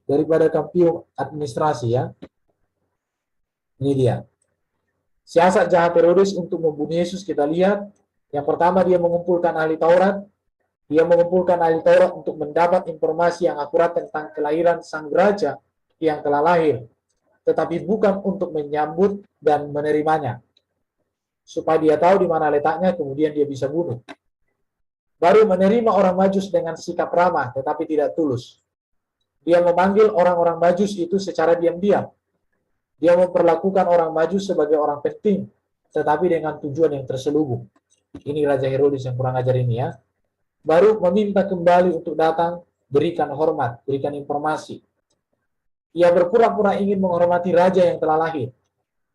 daripada kampiun administrasi ya. Ini dia. Siasat jahat Herodes untuk membunuh Yesus kita lihat. Yang pertama dia mengumpulkan ahli Taurat. Dia mengumpulkan ahli Taurat untuk mendapat informasi yang akurat tentang kelahiran sang raja yang telah lahir. Tetapi bukan untuk menyambut dan menerimanya. Supaya dia tahu di mana letaknya, kemudian dia bisa bunuh. Baru menerima orang Majus dengan sikap ramah, tetapi tidak tulus. Dia memanggil orang-orang Majus itu secara diam-diam. Dia memperlakukan orang Majus sebagai orang penting, tetapi dengan tujuan yang terselubung. Ini Raja Herodes yang kurang ajar ini ya. Baru meminta kembali untuk datang, berikan hormat, berikan informasi. Ia berpura-pura ingin menghormati raja yang telah lahir.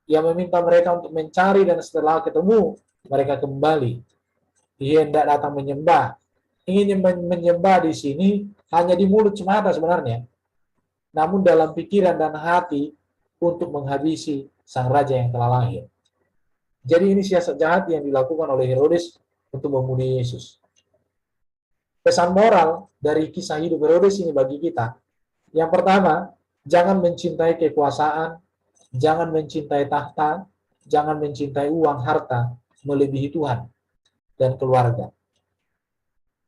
Ia meminta mereka untuk mencari dan setelah ketemu, mereka kembali. Dia hendak datang menyembah. Ingin menyembah di sini hanya di mulut semata sebenarnya. Namun dalam pikiran dan hati untuk menghabisi sang raja yang telah lahir. Jadi ini siasat jahat yang dilakukan oleh Herodes untuk membunuh Yesus. Pesan moral dari kisah hidup Herodes ini bagi kita. Yang pertama, jangan mencintai kekuasaan, jangan mencintai tahta, jangan mencintai uang, harta, melebihi Tuhan dan keluarga.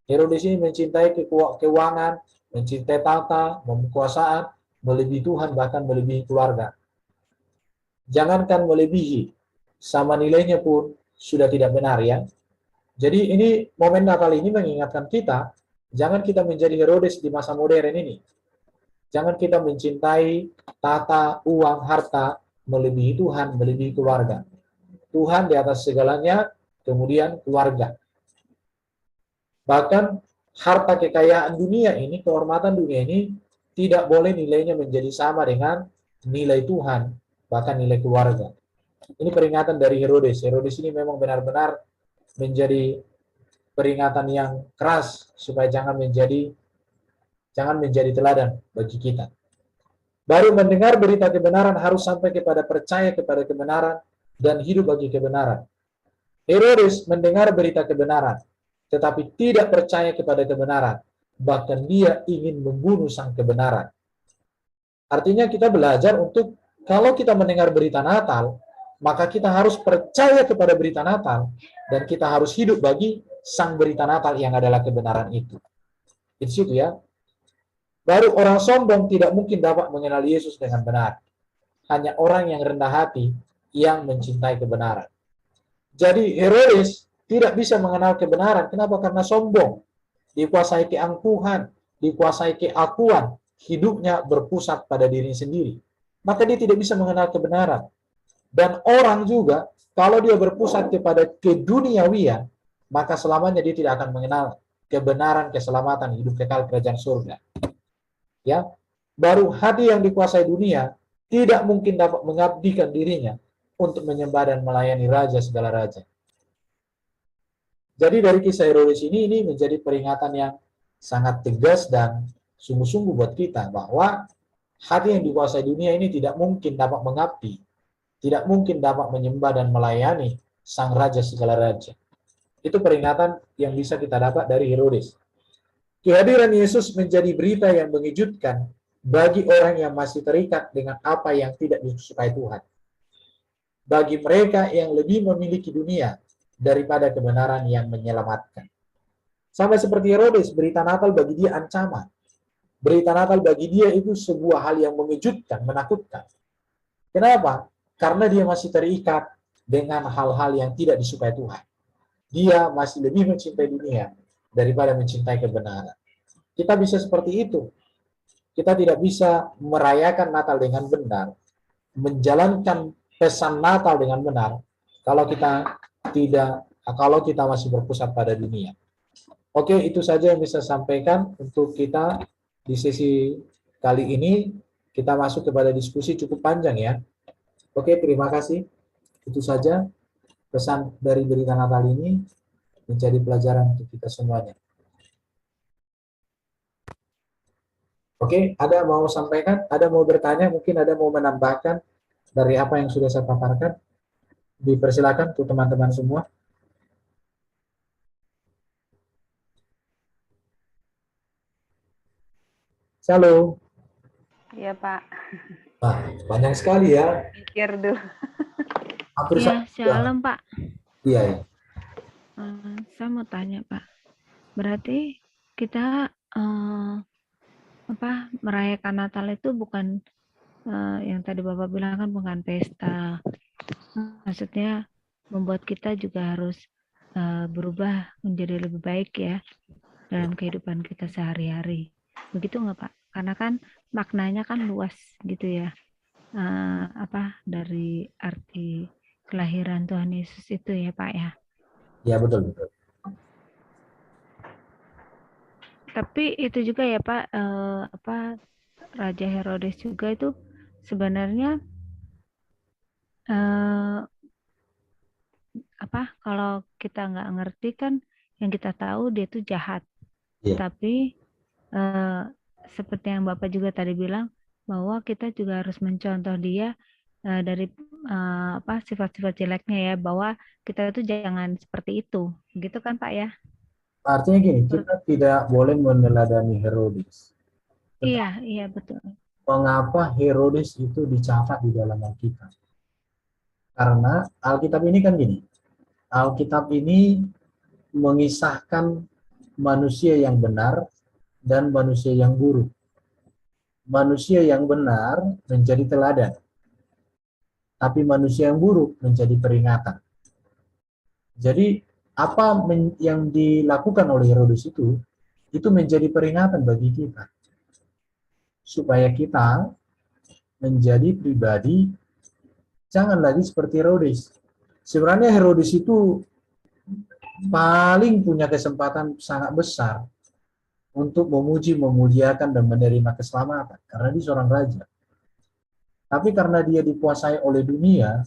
Herodes ini mencintai keuangan, mencintai tahta, kekuasaan, melebihi Tuhan, bahkan melebihi keluarga. Jangankan melebihi, sama nilainya pun sudah tidak benar ya. Jadi ini momen Natal ini mengingatkan kita, jangan kita menjadi Herodes di masa modern ini. Jangan kita mencintai tata, uang, harta, melebihi Tuhan, melebihi keluarga. Tuhan di atas segalanya, kemudian keluarga. Bahkan harta kekayaan dunia ini, kehormatan dunia ini, tidak boleh nilainya menjadi sama dengan nilai Tuhan, bahkan nilai keluarga. Ini peringatan dari Herodes. Herodes ini memang benar-benar menjadi peringatan yang keras supaya jangan menjadi teladan bagi kita. Baru mendengar berita kebenaran harus sampai kepada percaya kepada kebenaran dan hidup bagi kebenaran. Herodes mendengar berita kebenaran, tetapi tidak percaya kepada kebenaran. Bahkan dia ingin membunuh sang kebenaran. Artinya kita belajar untuk kalau kita mendengar berita Natal, maka kita harus percaya kepada berita Natal dan kita harus hidup bagi sang berita Natal yang adalah kebenaran itu. Di situ ya. Baru orang sombong tidak mungkin dapat mengenal Yesus dengan benar. Hanya orang yang rendah hati yang mencintai kebenaran. Jadi Herodes tidak bisa mengenal kebenaran. Kenapa? Karena sombong. Dikuasai keangkuhan, dikuasai keakuan. Hidupnya berpusat pada diri sendiri. Maka dia tidak bisa mengenal kebenaran. Dan orang juga, kalau dia berpusat kepada keduniawian, maka selamanya dia tidak akan mengenal kebenaran, keselamatan, hidup kekal kerajaan surga. Ya, baru hati yang dikuasai dunia tidak mungkin dapat mengabdikan dirinya untuk menyembah dan melayani raja segala raja. Jadi dari kisah Herodes ini menjadi peringatan yang sangat tegas dan sungguh-sungguh buat kita bahwa hati yang dikuasai dunia ini tidak mungkin dapat mengabdi, tidak mungkin dapat menyembah dan melayani sang raja segala raja. Itu peringatan yang bisa kita dapat dari Herodes. Kehadiran Yesus menjadi berita yang mengejutkan bagi orang yang masih terikat dengan apa yang tidak disukai Tuhan. Bagi mereka yang lebih memiliki dunia daripada kebenaran yang menyelamatkan. Sama seperti Herodes, berita Natal bagi dia ancaman. Berita Natal bagi dia itu sebuah hal yang mengejutkan, menakutkan. Kenapa? Karena dia masih terikat dengan hal-hal yang tidak disukai Tuhan. Dia masih lebih mencintai dunia daripada mencintai kebenaran. Kita bisa seperti itu. Kita tidak bisa merayakan Natal dengan benar, menjalankan pesan Natal dengan benar, kalau kita masih berpusat pada dunia. Oke, itu saja yang bisa sampaikan untuk kita di sesi kali ini. Kita masuk kepada diskusi cukup panjang ya. Oke, terima kasih. Itu saja pesan dari berita Natal ini menjadi pelajaran untuk kita semuanya. Oke, ada mau sampaikan? Ada mau bertanya? Mungkin ada mau menambahkan dari apa yang sudah saya paparkan? Dipersilakan untuk teman-teman semua. Halo. Iya, Pak. Nah, banyak sekali ya. Pikir dulu. Hampir Iya, shalom Pak. Iya, ya. Saya mau tanya Pak. Berarti kita merayakan Natal itu bukan yang tadi Bapak bilang kan bukan pesta. Maksudnya membuat kita juga harus berubah menjadi lebih baik ya dalam kehidupan kita sehari-hari. Begitu nggak Pak? Karena kan maknanya kan luas gitu ya. Dari arti kelahiran Tuhan Yesus itu ya Pak ya. Ya, betul. Tapi itu juga ya Pak, Raja Herodes juga itu sebenarnya kalau kita nggak ngerti kan yang kita tahu dia itu jahat. Iya. Tapi seperti yang Bapak juga tadi bilang bahwa kita juga harus mencontoh dia dari sifat-sifat jeleknya ya, bahwa kita itu jangan seperti itu, gitu kan Pak ya? Artinya gini, kita tidak boleh meneladani Herodes. Iya betul. Mengapa Herodes itu dicatat di dalam Alkitab? Karena Alkitab ini kan gini, Alkitab ini mengisahkan manusia yang benar dan manusia yang buruk. Manusia yang benar menjadi teladan, tapi manusia yang buruk menjadi peringatan. Jadi apa yang dilakukan oleh Herodes itu menjadi peringatan bagi kita. Supaya kita menjadi pribadi jangan lagi seperti Herodes. Sebenarnya Herodes itu paling punya kesempatan sangat besar untuk memuji, memuliakan, dan menerima keselamatan. Karena dia seorang raja. Tapi karena dia dikuasai oleh dunia,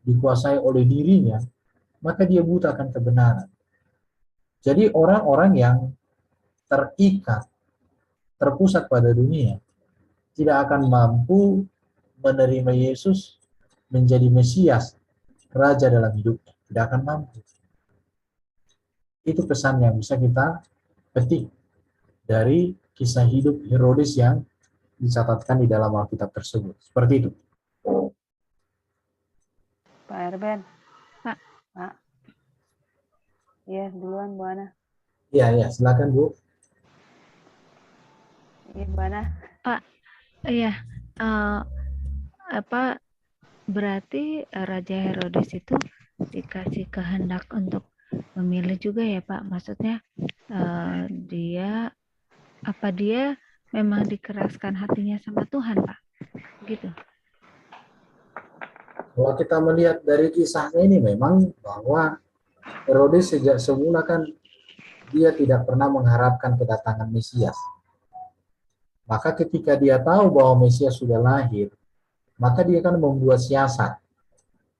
dikuasai oleh dirinya, maka dia buta akan kebenaran. Jadi orang-orang yang terikat, terpusat pada dunia, tidak akan mampu menerima Yesus menjadi Mesias, Raja dalam hidupnya. Tidak akan mampu. Itu pesan yang bisa kita petik dari kisah hidup Herodes yang dicatatkan di dalam Alkitab tersebut. Seperti itu. Pak Erben. Pak. Iya, duluan Bu Ana. Iya, silakan Bu. Iya, Bu Ana. Pak, iya. Berarti Raja Herodes itu dikasih kehendak untuk memilih juga ya Pak? Maksudnya dia memang dikeraskan hatinya sama Tuhan Pak? Gitu. Kalau kita melihat dari kisahnya ini memang bahwa Herodes sejak semula kan dia tidak pernah mengharapkan kedatangan Mesias. Maka ketika dia tahu bahwa Mesias sudah lahir, maka dia akan membuat siasat.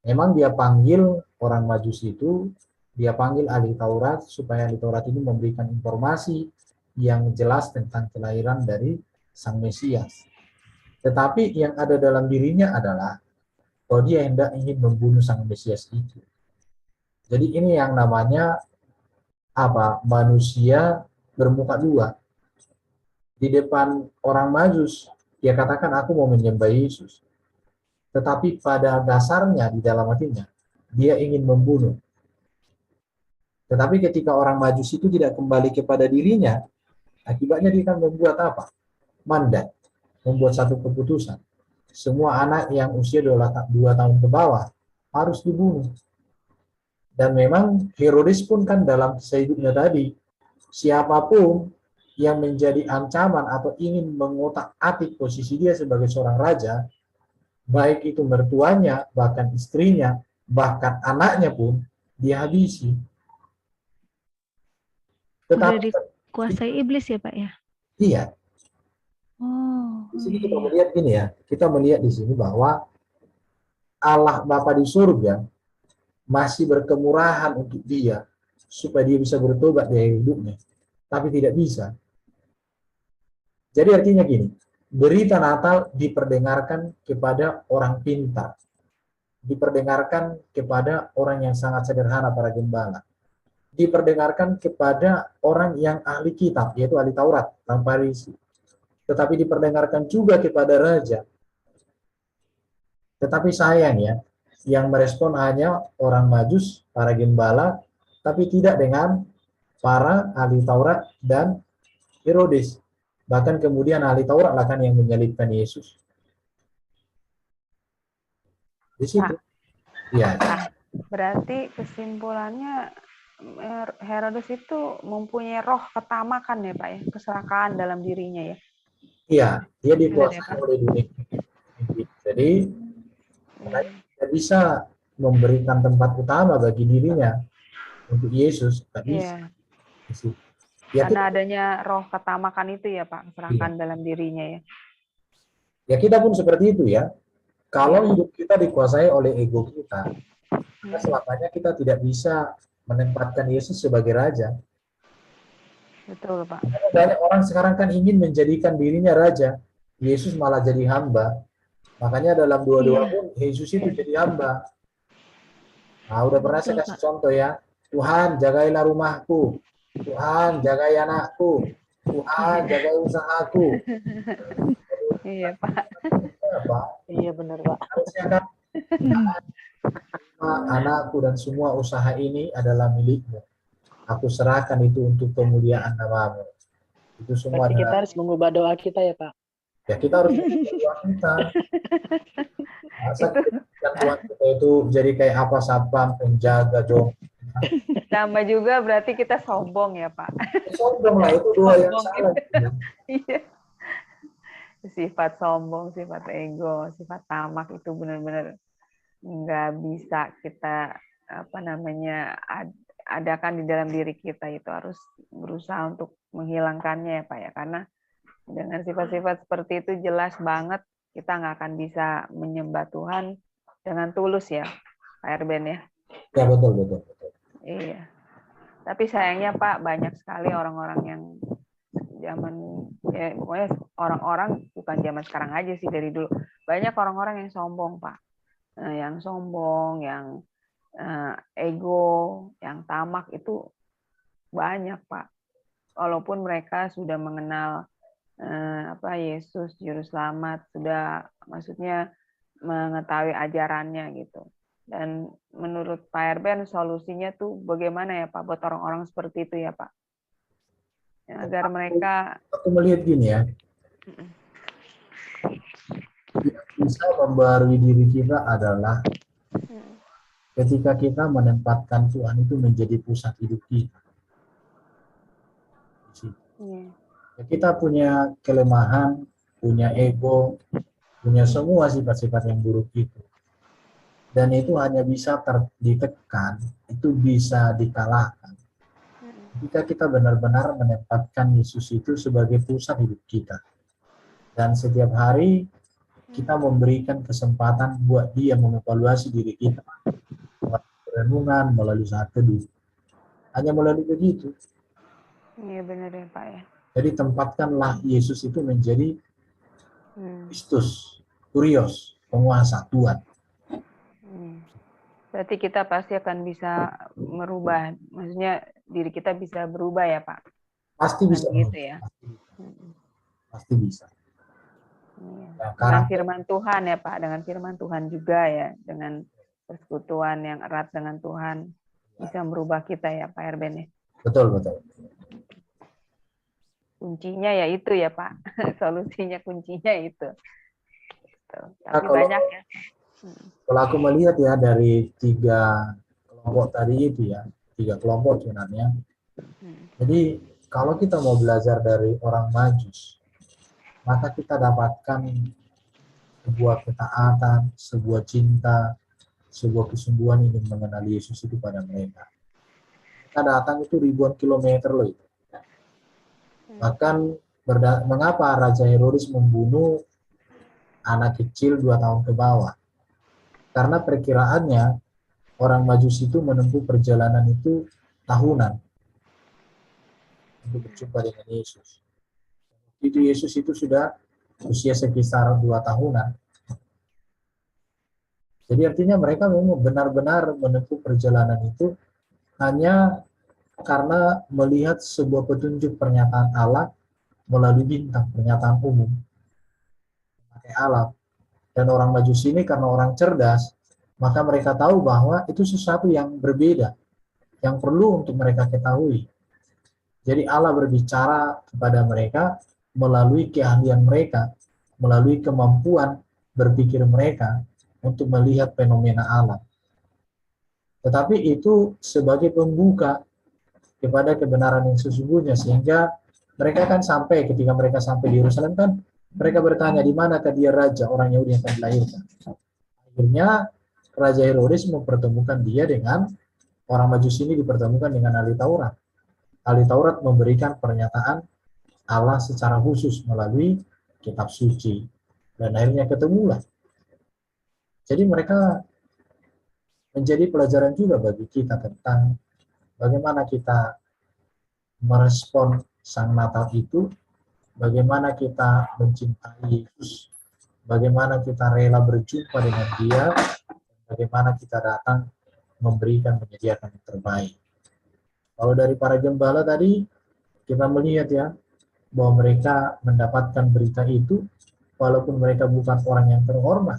Memang dia panggil orang Majusi itu, dia panggil ahli Taurat supaya ahli Taurat ini memberikan informasi yang jelas tentang kelahiran dari Sang Mesias. Tetapi yang ada dalam dirinya adalah bahwa dia hendak ingin membunuh Sang Mesias itu. Jadi ini yang namanya apa? Manusia bermuka dua. Di depan orang Majus, dia katakan aku mau menyembah Yesus. Tetapi pada dasarnya di dalam hatinya, dia ingin membunuh. Tetapi ketika orang Majus itu tidak kembali kepada dirinya, akibatnya dia akan membuat apa? Mandat, membuat satu keputusan. Semua anak yang usia 2 tahun ke bawah harus dibunuh. Dan memang Herodes pun kan dalam kisah hidupnya tadi, siapapun yang menjadi ancaman atau ingin mengotak-atik posisi dia sebagai seorang raja, baik itu mertuanya, bahkan istrinya, bahkan anaknya pun dihabisi. Udah Tetapi dikuasai iblis ya Pak ya? iya, Oh, di sini kita iya. melihat gini ya, kita melihat di sini bahwa Allah Bapa di surga masih berkemurahan untuk dia supaya dia bisa bertobat dari hidupnya, tapi tidak bisa. Jadi artinya gini, berita Natal diperdengarkan kepada orang pintar, diperdengarkan kepada orang yang sangat sederhana, para gembala, diperdengarkan kepada orang yang ahli kitab, yaitu ahli Taurat, orang Farisi, tetapi diperdengarkan juga kepada raja. Tetapi sayang ya, yang merespon hanya orang Majus, para gembala, tapi tidak dengan para ahli Taurat dan Herodes. Bahkan kemudian ahli Taurat lah kan yang menyalibkan Yesus. Di situ. Ya. Berarti kesimpulannya Herodes itu mempunyai roh ketamakan ya Pak ya, keserakahan dalam dirinya ya. Iya, dia Benar ya, dikuasai Pak? oleh dunia. Jadi tidak bisa memberikan tempat utama bagi dirinya untuk Yesus, tidak bisa. Iya, Ya kita, karena adanya roh ketamakan itu ya Pak, keserakahan dalam dirinya ya. ya kita pun seperti itu ya. Kalau hidup kita dikuasai oleh ego kita, maka selamanya kita tidak bisa menempatkan Yesus sebagai raja. Betul Pak. Banyak orang sekarang kan ingin menjadikan dirinya raja, Yesus malah jadi hamba. Makanya dalam doa-doa pun Yesus itu jadi hamba. Nah, udah pernah saya kasih contoh ya. Tuhan, jagailah rumahku. Tuhan, jagai anakku. Tuhan, jagai usahaku. Iya Pak. Apa? Iya benar Pak. Harusnya kan anakku dan semua usaha ini adalah milikmu. Aku serahkan itu untuk kemuliaan namamu. Itu semua Berarti kita adalah, harus mengubah doa kita ya Pak. ya kita harus berdoa kita. Masa Itu Tuhan kita itu jadi kayak apa, satpam, penjaga dong. sama juga berarti kita sombong ya Pak. Sombong lah, itu doa yang Sombong salah. Iya. Sifat sombong, sifat ego, sifat tamak itu benar-benar nggak bisa kita adakan di dalam diri kita. Itu harus berusaha untuk menghilangkannya ya Pak ya, karena dengan sifat-sifat seperti itu jelas banget kita nggak akan bisa menyembah Tuhan dengan tulus ya Pak Erben ya. Ya betul. Iya, tapi sayangnya Pak, banyak sekali orang-orang yang pokoknya orang-orang bukan zaman sekarang aja sih, dari dulu banyak orang-orang yang sombong Pak, yang sombong, yang ego, yang tamak itu banyak Pak. Walaupun mereka sudah mengenal Yesus Juru Selamat, sudah maksudnya mengetahui ajarannya gitu. Dan menurut Pak Erben solusinya tuh bagaimana ya Pak buat orang-orang seperti itu ya Pak? Agar mereka Aku melihat gini ya, yang bisa membarui diri kita adalah ketika kita menempatkan Tuhan itu menjadi pusat hidup kita. Kita punya kelemahan, punya ego, punya semua sifat-sifat yang buruk itu. Dan itu hanya bisa ditekan, itu bisa dikalahkan jika kita benar-benar menempatkan Yesus itu sebagai pusat hidup kita. Dan setiap hari kita memberikan kesempatan buat dia mengevaluasi diri kita. Melalui renungan, melalui saat teduh. Hanya melalui begitu. Iya benar ya Pak ya. Jadi tempatkanlah Yesus itu menjadi Kristus, Kurios, penguasa, Tuhan. Berarti kita pasti akan bisa merubah, maksudnya diri kita bisa berubah ya Pak? Pasti Dengan bisa begitu berubah. ya? Pasti bisa. Iya. Nah, Dengan karakter firman Tuhan ya Pak, dengan firman Tuhan juga ya, dengan persekutuan yang erat dengan Tuhan bisa merubah kita ya Pak Erben ya. betul betul. Kuncinya ya itu ya Pak, solusinya kuncinya itu. Tuh. Nah, Tapi banyak ya. kalau aku melihat ya dari 3 kelompok tadi itu ya, 3 kelompok sebenarnya. Jadi kalau kita mau belajar dari orang Majus, maka kita dapatkan sebuah ketaatan, sebuah cinta, sebuah kesungguhan ingin mengenal Yesus itu pada mereka. Mereka datang itu ribuan kilometer loh itu. Bahkan mengapa Raja Herodes membunuh anak kecil 2 tahun ke bawah? Karena perkiraannya orang Majus itu menempuh perjalanan itu tahunan untuk berjumpa dengan Yesus. Itu Yesus itu sudah usia sekitar 2 tahunan. Jadi artinya mereka memang benar-benar menempuh perjalanan itu hanya karena melihat sebuah petunjuk pernyataan Allah melalui bintang, pernyataan umum, pakai alam. Dan orang Majus ini karena orang cerdas, maka mereka tahu bahwa itu sesuatu yang berbeda, yang perlu untuk mereka ketahui. Jadi Allah berbicara kepada mereka melalui keahlian mereka, melalui kemampuan berpikir mereka untuk melihat fenomena alam. Tetapi itu sebagai pembuka kepada kebenaran yang sesungguhnya, sehingga mereka kan sampai, ketika mereka sampai di Yerusalem kan, mereka bertanya di manakah dia raja orang Yahudi yang akan dilahirkan. Akhirnya Raja Herodes mempertemukan dia dengan orang Majus ini, dipertemukan dengan ahli Taurat. Ahli Taurat memberikan pernyataan Allah secara khusus melalui kitab suci, dan akhirnya ketemulah. Jadi mereka menjadi pelajaran juga bagi kita tentang bagaimana kita merespon Sang Natal itu, bagaimana kita mencintai Yesus, bagaimana kita rela berjumpa dengan Dia, bagaimana kita datang memberikan, menyediakan yang terbaik. Kalau dari para gembala tadi, kita melihat ya, bahwa mereka mendapatkan berita itu, walaupun mereka bukan orang yang terhormat,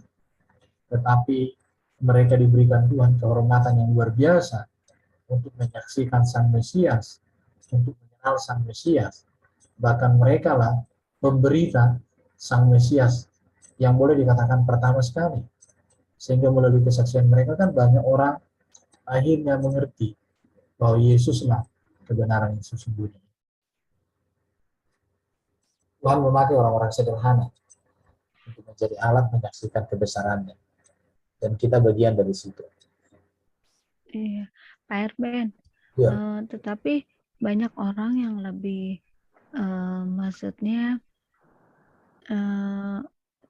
tetapi mereka diberikan Tuhan kehormatan yang luar biasa untuk menyaksikan Sang Mesias, untuk mengenal Sang Mesias. Bahkan mereka lah pemberita Sang Mesias yang boleh dikatakan pertama sekali. Sehingga melalui kesaksian mereka kan banyak orang akhirnya mengerti bahwa Yesuslah kebenaran yang sesungguhnya. Tuhan memakai orang-orang sederhana untuk menjadi alat menyaksikan kebesarannya. Dan kita bagian dari situ. Iya, Pak Erben. Ya. Tetapi banyak orang yang lebih, maksudnya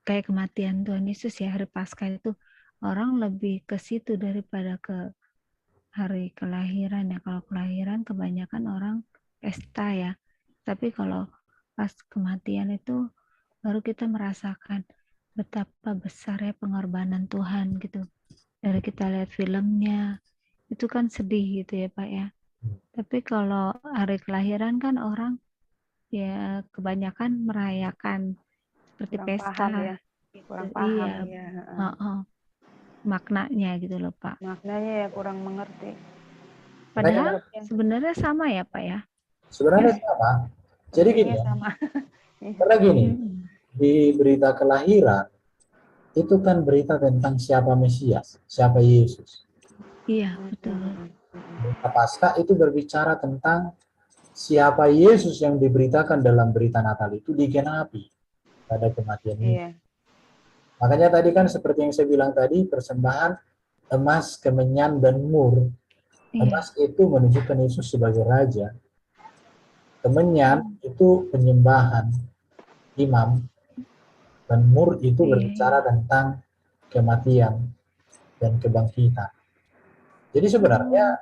kayak kematian Tuhan Yesus ya, hari Paskah itu orang lebih ke situ daripada ke hari kelahiran ya. Kalau kelahiran kebanyakan orang pesta ya. Tapi kalau pas kematian itu baru kita merasakan betapa besar ya pengorbanan Tuhan gitu. Dari kita lihat filmnya, itu kan sedih gitu ya Pak ya. Tapi kalau hari kelahiran kan orang ya kebanyakan merayakan seperti Kurang pesta. paham ya. Kurang paham Iya, ya. maknanya gitu loh Pak. Maknanya ya kurang mengerti. Padahal sebenarnya sama ya Pak ya. Sebenarnya sama. Jadi gini ya, Sama. karena gini, di berita kelahiran, itu kan berita tentang siapa Mesias, siapa Yesus. Iya, betul. Berita Paskah itu berbicara tentang siapa Yesus yang diberitakan dalam berita Natal itu digenapi pada kematian ini. Iya. Makanya tadi kan seperti yang saya bilang tadi, persembahan emas, kemenyan, dan mur. Emas itu menunjukkan Yesus sebagai Raja. Kemenyan itu penyembahan imam, dan mur itu berbicara tentang kematian dan kebangkitan. Jadi sebenarnya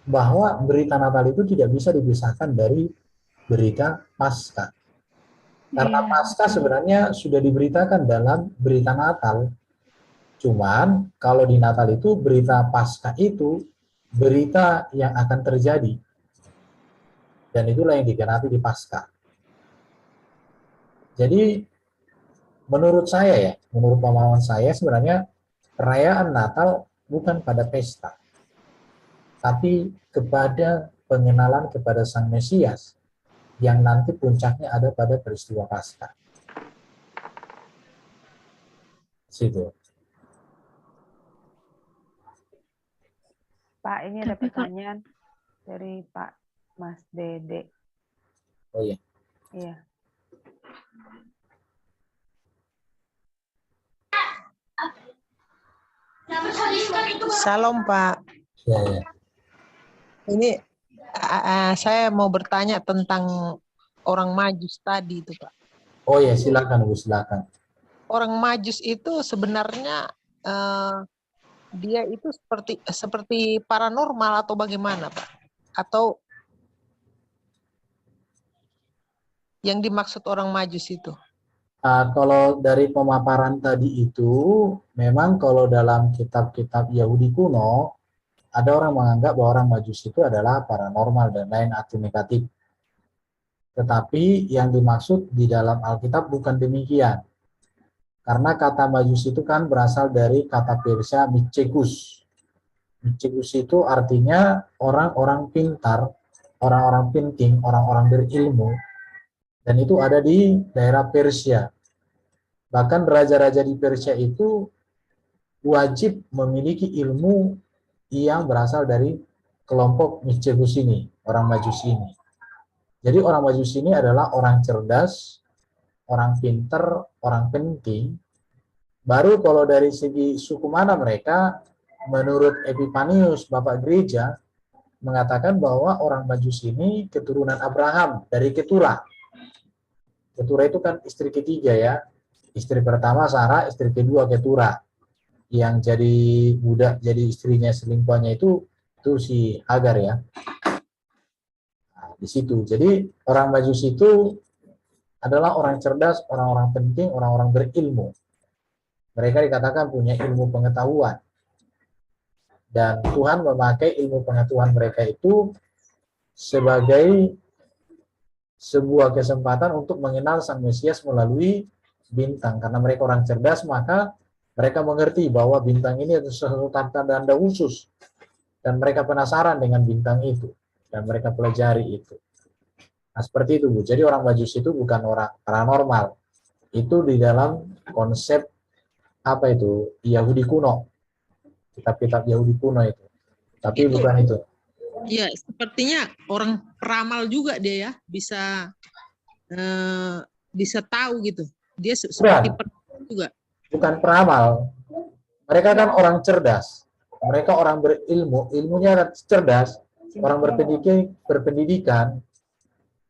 bahwa berita Natal itu tidak bisa dipisahkan dari berita Paskah. Karena Paskah sebenarnya sudah diberitakan dalam berita Natal. Cuman kalau di Natal itu berita Paskah itu berita yang akan terjadi. Dan itulah yang digenapi di Paskah. Jadi menurut saya ya, menurut pemahaman saya sebenarnya perayaan Natal bukan pada pesta, tapi kepada pengenalan kepada Sang Mesias yang nanti puncaknya ada pada peristiwa Paskah. Situ. Pak, ini ada Tapi kalau pertanyaan dari Pak Mas Dede. Oh iya. Iya. Salam Pak. Ya, ya. Ini saya mau bertanya tentang orang Majus tadi itu Pak. Oh ya, silakan Bu, silakan. Orang Majus itu sebenarnya dia itu seperti paranormal atau bagaimana Pak? Atau yang dimaksud orang Majus itu? Kalau dari pemaparan tadi itu, memang kalau dalam kitab-kitab Yahudi kuno, ada orang menganggap bahwa orang Majusi itu adalah paranormal dan lain arti negatif. Tetapi yang dimaksud di dalam Alkitab bukan demikian. Karena kata Majusi itu kan berasal dari kata Persia Micekus. Micekus itu artinya orang-orang pintar, orang-orang pinting, orang-orang berilmu. Dan itu ada di daerah Persia. Bahkan raja-raja di Persia itu wajib memiliki ilmu yang berasal dari kelompok Miscegus ini, orang Majusi ini. Jadi orang Majusi ini adalah orang cerdas, orang pinter, orang penting. Baru kalau dari segi suku mana mereka, menurut Epipanius, Bapak Gereja, mengatakan bahwa orang Majusi ini keturunan Abraham, dari Ketura. Ketura itu kan istri ketiga ya. Istri pertama Sarah, istri kedua Ketura. Yang jadi budak, jadi istrinya selingkuhannya itu si Hagar ya. Nah, di situ. Jadi orang Majusi itu adalah orang cerdas, orang-orang penting, orang-orang berilmu. Mereka dikatakan punya ilmu pengetahuan. Dan Tuhan memakai ilmu pengetahuan mereka itu sebagai sebuah kesempatan untuk mengenal Sang Mesias melalui bintang. Karena mereka orang cerdas, maka mereka mengerti bahwa bintang ini adalah sesuatu tanda-tanda khusus. Dan mereka penasaran dengan bintang itu. Dan mereka pelajari itu. Nah, seperti itu, Bu. Jadi orang Majusi itu bukan orang paranormal. Itu di dalam konsep apa itu? Yahudi kuno. Kitab-kitab Yahudi kuno itu. Tapi Itu, bukan itu. ya sepertinya orang peramal juga dia ya, bisa tahu gitu. Dia seperti peramal juga. Bukan peramal. Mereka kan orang cerdas. Mereka orang berilmu, ilmunya cerdas, orang berpendidikan.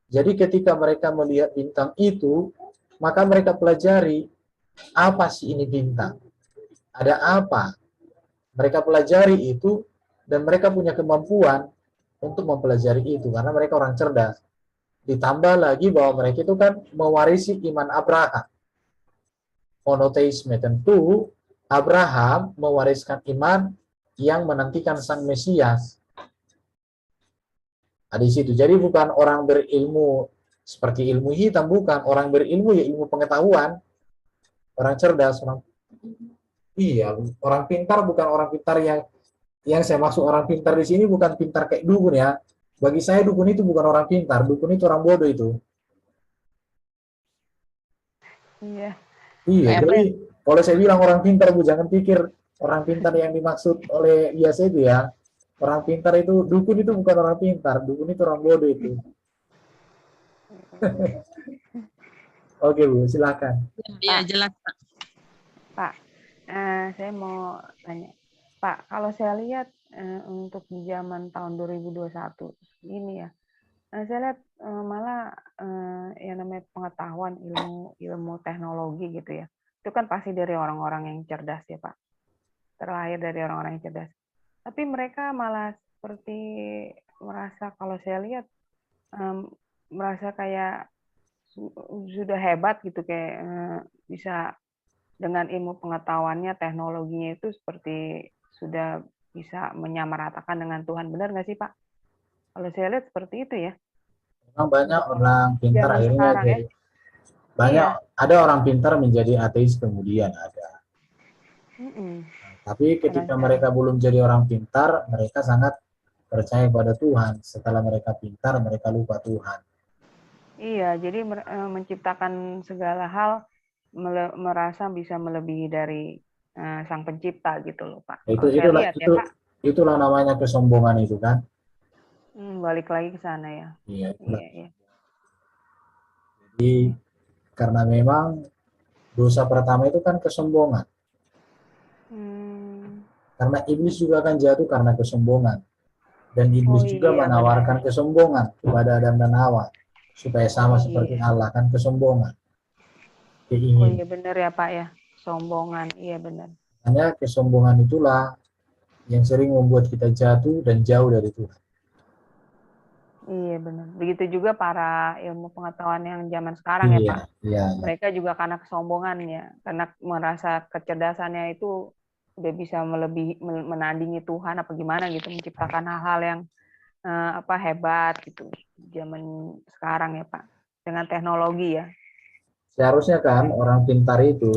Jadi ketika mereka melihat bintang itu, maka mereka pelajari apa sih ini bintang? Ada apa? Mereka pelajari itu dan mereka punya kemampuan untuk mempelajari itu karena mereka orang cerdas. Ditambah lagi bahwa mereka itu kan mewarisi iman Abraham. Monoteisme tentu Abraham mewariskan iman yang menantikan Sang Mesias. Nah, di situ. Jadi bukan orang berilmu seperti ilmu hitam, bukan. Orang berilmu ya ilmu pengetahuan. Orang cerdas, orang pintar bukan orang pintar yang saya maksud orang pintar di sini bukan pintar kayak dukun ya. Bagi saya dukun itu bukan orang pintar, dukun itu orang bodoh itu. Iya. Iya, jadi kalau saya bilang orang pintar, Bu, jangan pikir orang pintar yang dimaksud oleh biasa itu ya. Orang pintar itu, dukun itu bukan orang pintar, dukun itu orang bodoh itu. Oke, Bu, silakan. Ya, jelas Pak. Pak, saya mau tanya. Pak, kalau saya lihat untuk di zaman tahun 2021 ini ya, saya lihat malah yang namanya pengetahuan ilmu teknologi gitu ya, itu kan pasti dari orang-orang yang cerdas ya Pak, terlahir dari orang-orang yang cerdas. Tapi mereka malah seperti merasa, kalau saya lihat merasa kayak sudah hebat gitu, kayak bisa dengan ilmu pengetahuannya, teknologinya itu seperti sudah bisa menyamaratakan dengan Tuhan. Benar nggak sih, Pak? Kalau saya lihat seperti itu ya. Memang banyak Untuk orang pintar zaman akhirnya sekarang ya. jadi banyak, Iya. ada orang pintar menjadi ateis kemudian ada. Mm-mm. Tapi Dengan ketika cara mereka belum jadi orang pintar, mereka sangat percaya pada Tuhan. Setelah mereka pintar, mereka lupa Tuhan. iya, jadi menciptakan segala hal merasa bisa melebihi dari Sang Pencipta gitu loh, Pak. Itu Kalau saya itulah lihat ya, itu Pak. itulah namanya kesombongan itu kan. Balik lagi ke sana ya. Iya, itulah. Iya, iya. Jadi karena memang dosa pertama itu kan kesombongan. Hmm. Karena iblis juga akan jatuh karena kesombongan. Dan iblis Oh juga iya, menawarkan kesombongan kepada Adam dan Hawa. Supaya sama seperti iya. Allah, kan kesombongan. Oh Keingin. iya benar ya, Pak ya. Sombongan, iya benar. Hanya kesombongan itulah yang sering membuat kita jatuh dan jauh dari Tuhan. Iya benar. Begitu juga para ilmu pengetahuan yang zaman sekarang ya, Iya, Pak. iya, iya. Mereka juga karena kesombongannya, karena merasa kecerdasannya itu udah bisa melebihi menandingi Tuhan apa gimana gitu, menciptakan hal-hal yang hebat gitu zaman sekarang ya, Pak. Dengan teknologi ya. Seharusnya kan orang pintar itu,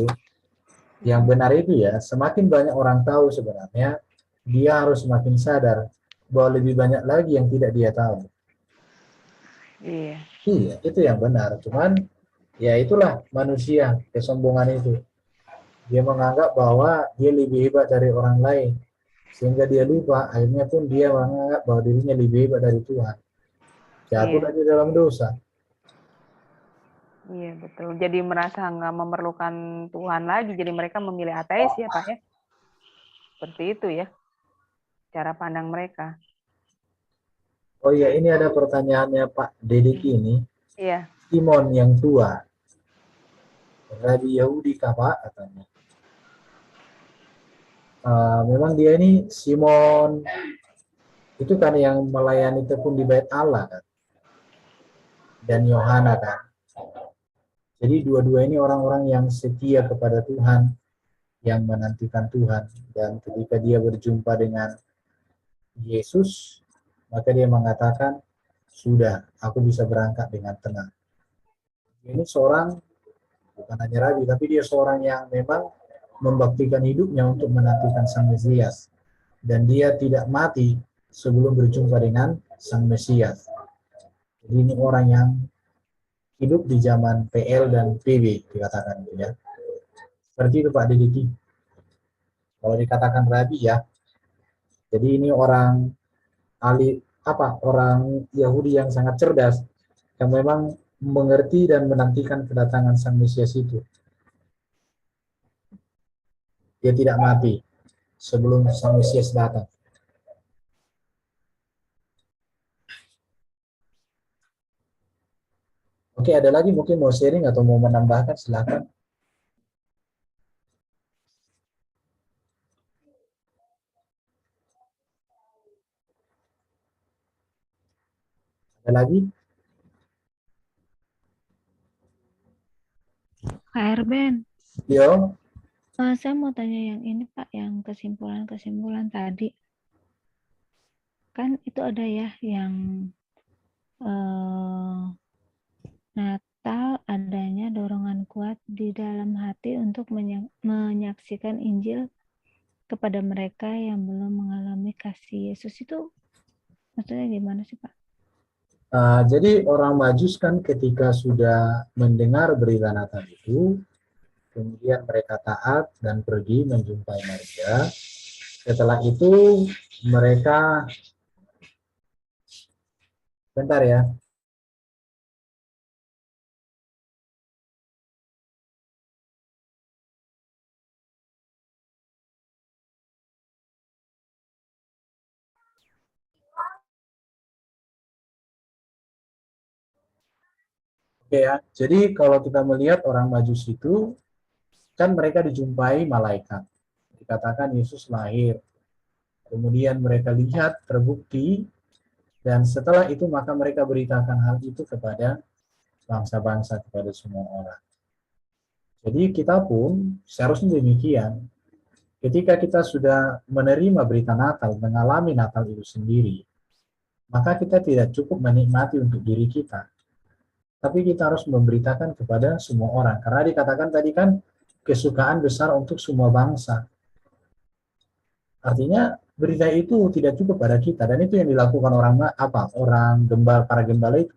yang benar itu ya, semakin banyak orang tahu sebenarnya, dia harus semakin sadar bahwa lebih banyak lagi yang tidak dia tahu. Iya. Iya, itu yang benar. Cuman ya itulah manusia, kesombongan itu. Dia menganggap bahwa dia lebih hebat dari orang lain. Sehingga dia lupa, akhirnya pun dia menganggap bahwa dirinya lebih hebat dari Tuhan. Jatuh Iya. lagi dalam dosa. Iya betul. Jadi merasa nggak memerlukan Tuhan lagi. Jadi mereka memilih ateis ya, Pak ya. Seperti itu ya. Cara pandang mereka. Oh iya, ini ada pertanyaannya Pak Dedik ini. Iya. Simon yang tua, Rabi Yahudi kah Pak? Katanya. Memang dia ini Simon itu kan yang melayani tepung di bait Allah kan. Dan Yohana kan. Jadi dua-dua ini orang-orang yang setia kepada Tuhan, yang menantikan Tuhan. Dan ketika dia berjumpa dengan Yesus, maka dia mengatakan, sudah, aku bisa berangkat dengan tenang. Ini seorang, bukan hanya rabi, tapi dia seorang yang memang membaktikan hidupnya untuk menantikan Sang Mesias. Dan dia tidak mati sebelum berjumpa dengan Sang Mesias. Jadi ini orang yang hidup di zaman PL dan PB, dikatakan gitu ya. Seperti itu Pak Didiki. Kalau dikatakan rabi ya, jadi ini orang orang Yahudi yang sangat cerdas, yang memang mengerti dan menantikan kedatangan Sang Mesias itu. Dia tidak mati sebelum Sang Mesias datang. Oke, ada lagi mungkin mau sharing atau mau menambahkan, silakan. Ada lagi? Kak Erben, Yo, saya mau tanya yang ini Pak, yang kesimpulan-kesimpulan tadi. Kan itu ada ya yang Natal adanya dorongan kuat di dalam hati untuk menyaksikan Injil kepada mereka yang belum mengalami kasih Yesus. Itu maksudnya gimana sih Pak? jadi orang Majus kan ketika sudah mendengar berita Natal itu, kemudian mereka taat dan pergi menjumpai Maria. Setelah itu mereka, bentar ya, oke ya. Jadi kalau kita melihat orang Majus itu, kan mereka dijumpai malaikat. Dikatakan Yesus lahir. Kemudian mereka lihat terbukti, dan setelah itu maka mereka beritakan hal itu kepada bangsa-bangsa, kepada semua orang. Jadi kita pun seharusnya demikian. Ketika kita sudah menerima berita Natal, mengalami Natal itu sendiri, maka kita tidak cukup menikmati untuk diri kita, tapi kita harus memberitakan kepada semua orang. Karena dikatakan tadi kan kesukaan besar untuk semua bangsa. Artinya berita itu tidak cukup pada kita, dan itu yang dilakukan para gembala itu.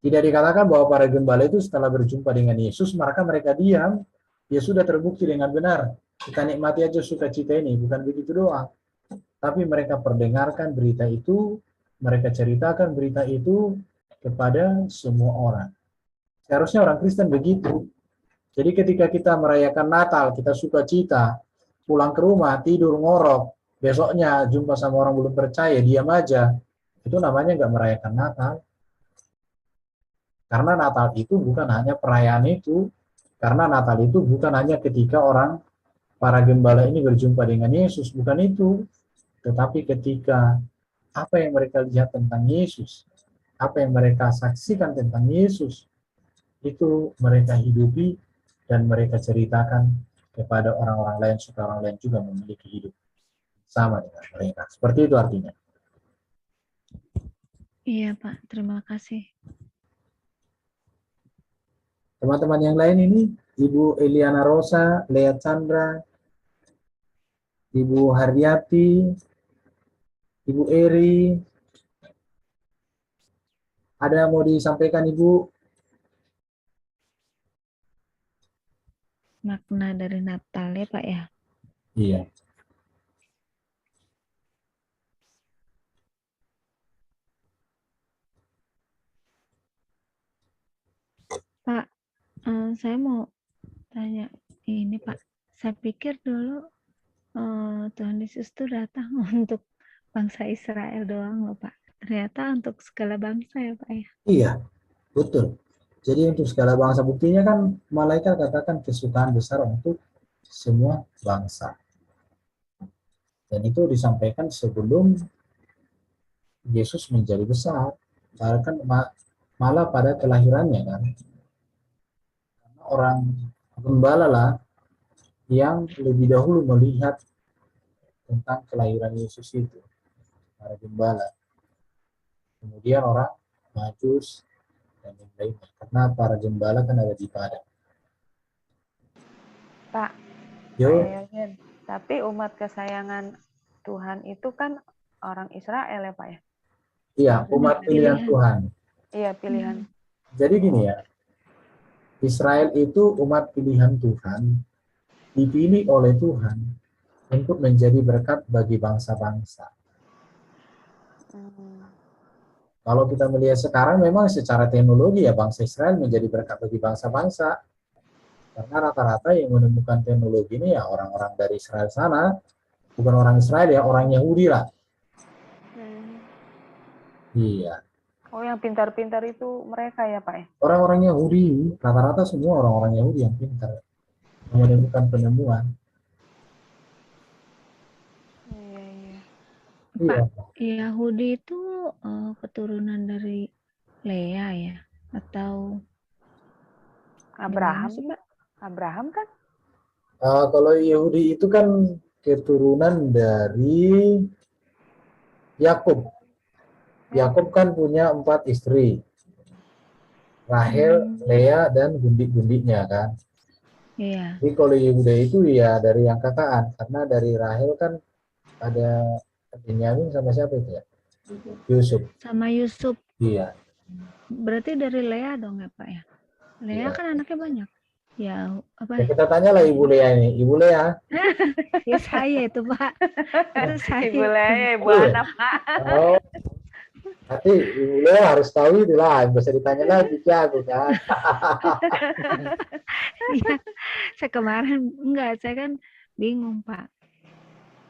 Tidak dikatakan bahwa para gembala itu setelah berjumpa dengan Yesus, maka mereka diam, ya sudah terbukti dengan benar. Kita nikmati aja sukacita ini, bukan begitu doang. Tapi mereka perdengarkan berita itu, mereka ceritakan berita itu kepada semua orang. Seharusnya orang Kristen begitu. Jadi ketika kita merayakan Natal, kita sukacita, pulang ke rumah, tidur, ngorok, besoknya jumpa sama orang belum percaya, diam aja, itu namanya nggak merayakan Natal. Karena Natal itu bukan hanya perayaan itu, karena Natal itu bukan hanya ketika para gembala ini berjumpa dengan Yesus, bukan itu. Tetapi ketika apa yang mereka lihat tentang Yesus, apa yang mereka saksikan tentang Yesus, itu mereka hidupi dan mereka ceritakan kepada orang-orang lain supaya orang lain juga memiliki hidup sama dengan mereka. Seperti itu artinya. Iya Pak, terima kasih. Teman-teman yang lain ini, Ibu Eliana Rosa, Lea Chandra, Ibu Haryati, Ibu Eri, ada yang mau disampaikan Ibu? Makna dari Natal ya Pak ya. Iya. Pak, saya mau tanya ini Pak. Saya pikir dulu Tuhan Yesus itu datang untuk bangsa Israel doang loh Pak. Ternyata untuk segala bangsa ya Pak ya. Iya, betul. Jadi untuk segala bangsa, buktinya kan malaikat katakan kesukaan besar untuk semua bangsa. Dan itu disampaikan sebelum Yesus menjadi besar. Bahkan malah pada kelahirannya kan. Karena orang gembala lah yang lebih dahulu melihat tentang kelahiran Yesus itu. Para gembala. Kemudian orang Majus dan yang lainnya. Karena para gembala kan ada di padang. Pak, Yo, tapi umat kesayangan Tuhan itu kan orang Israel ya Pak ya? iya, umat pilihan Tuhan. Iya, pilihan. Jadi gini ya, Israel itu umat pilihan Tuhan, dipilih oleh Tuhan untuk menjadi berkat bagi bangsa-bangsa. Kalau kita melihat sekarang memang secara teknologi ya bangsa Israel menjadi berkat bagi bangsa-bangsa. Karena rata-rata yang menemukan teknologi ini ya orang-orang dari Israel sana, bukan orang Israel ya, orang Yahudi lah. Iya. Oh, yang pintar-pintar itu mereka ya Pak ya? Orang-orang Yahudi, rata-rata semua orang-orang Yahudi yang pintar, yang menemukan penemuan. Pak, Yahudi itu keturunan dari Lea ya? Atau Abraham sih, Pak? Abraham kan? Kalau Yahudi itu kan keturunan dari Yakub. Yakub kan punya 4 istri. Rahel, Lea, dan gundik-gundiknya kan. Iya. Jadi kalau Yehuda itu ya dari yang kakak, karena dari Rahel kan ada Benyamin sama siapa itu ya? Yusuf. Sama Yusuf. Iya. Berarti dari Lea dong ya Pak ya? Lea Iya. kan anaknya banyak. Ya, apa Ya, kita tanyalah Ibu Lea ini. Ibu Lea. ya saya itu Pak. Itu saya. Ibu Lea, Ibu Iya. Ana Pak. Oh. Nanti Ibu Lea harus tahu itu lah. Bisa ditanya lagi ke aku kan. Iya. Saya kemarin enggak, saya kan bingung Pak.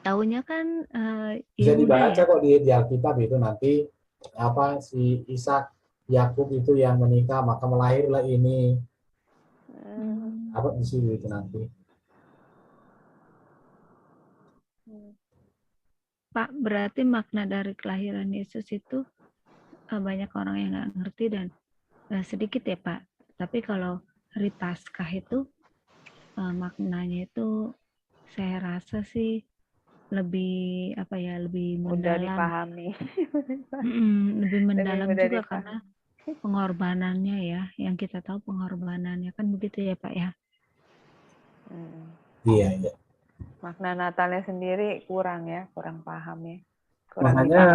Taunya kan Bisa Yehuda dibaca ya. kok di Alkitab itu nanti apa si Ishak Yakub itu yang menikah maka melahirlah ini. Apa di situ itu nanti. Pak, berarti makna dari kelahiran Yesus itu banyak orang yang nggak ngerti dan sedikit ya Pak. Tapi kalau hari Paskah itu maknanya itu saya rasa sih lebih lebih Mudah mendalam, dipahami. lebih mendalam mudah juga dipahami. karena pengorbanannya ya, yang kita tahu pengorbanannya kan begitu ya Pak ya. Iya, iya. Makna Natalnya sendiri kurang paham ya. Kurang Makanya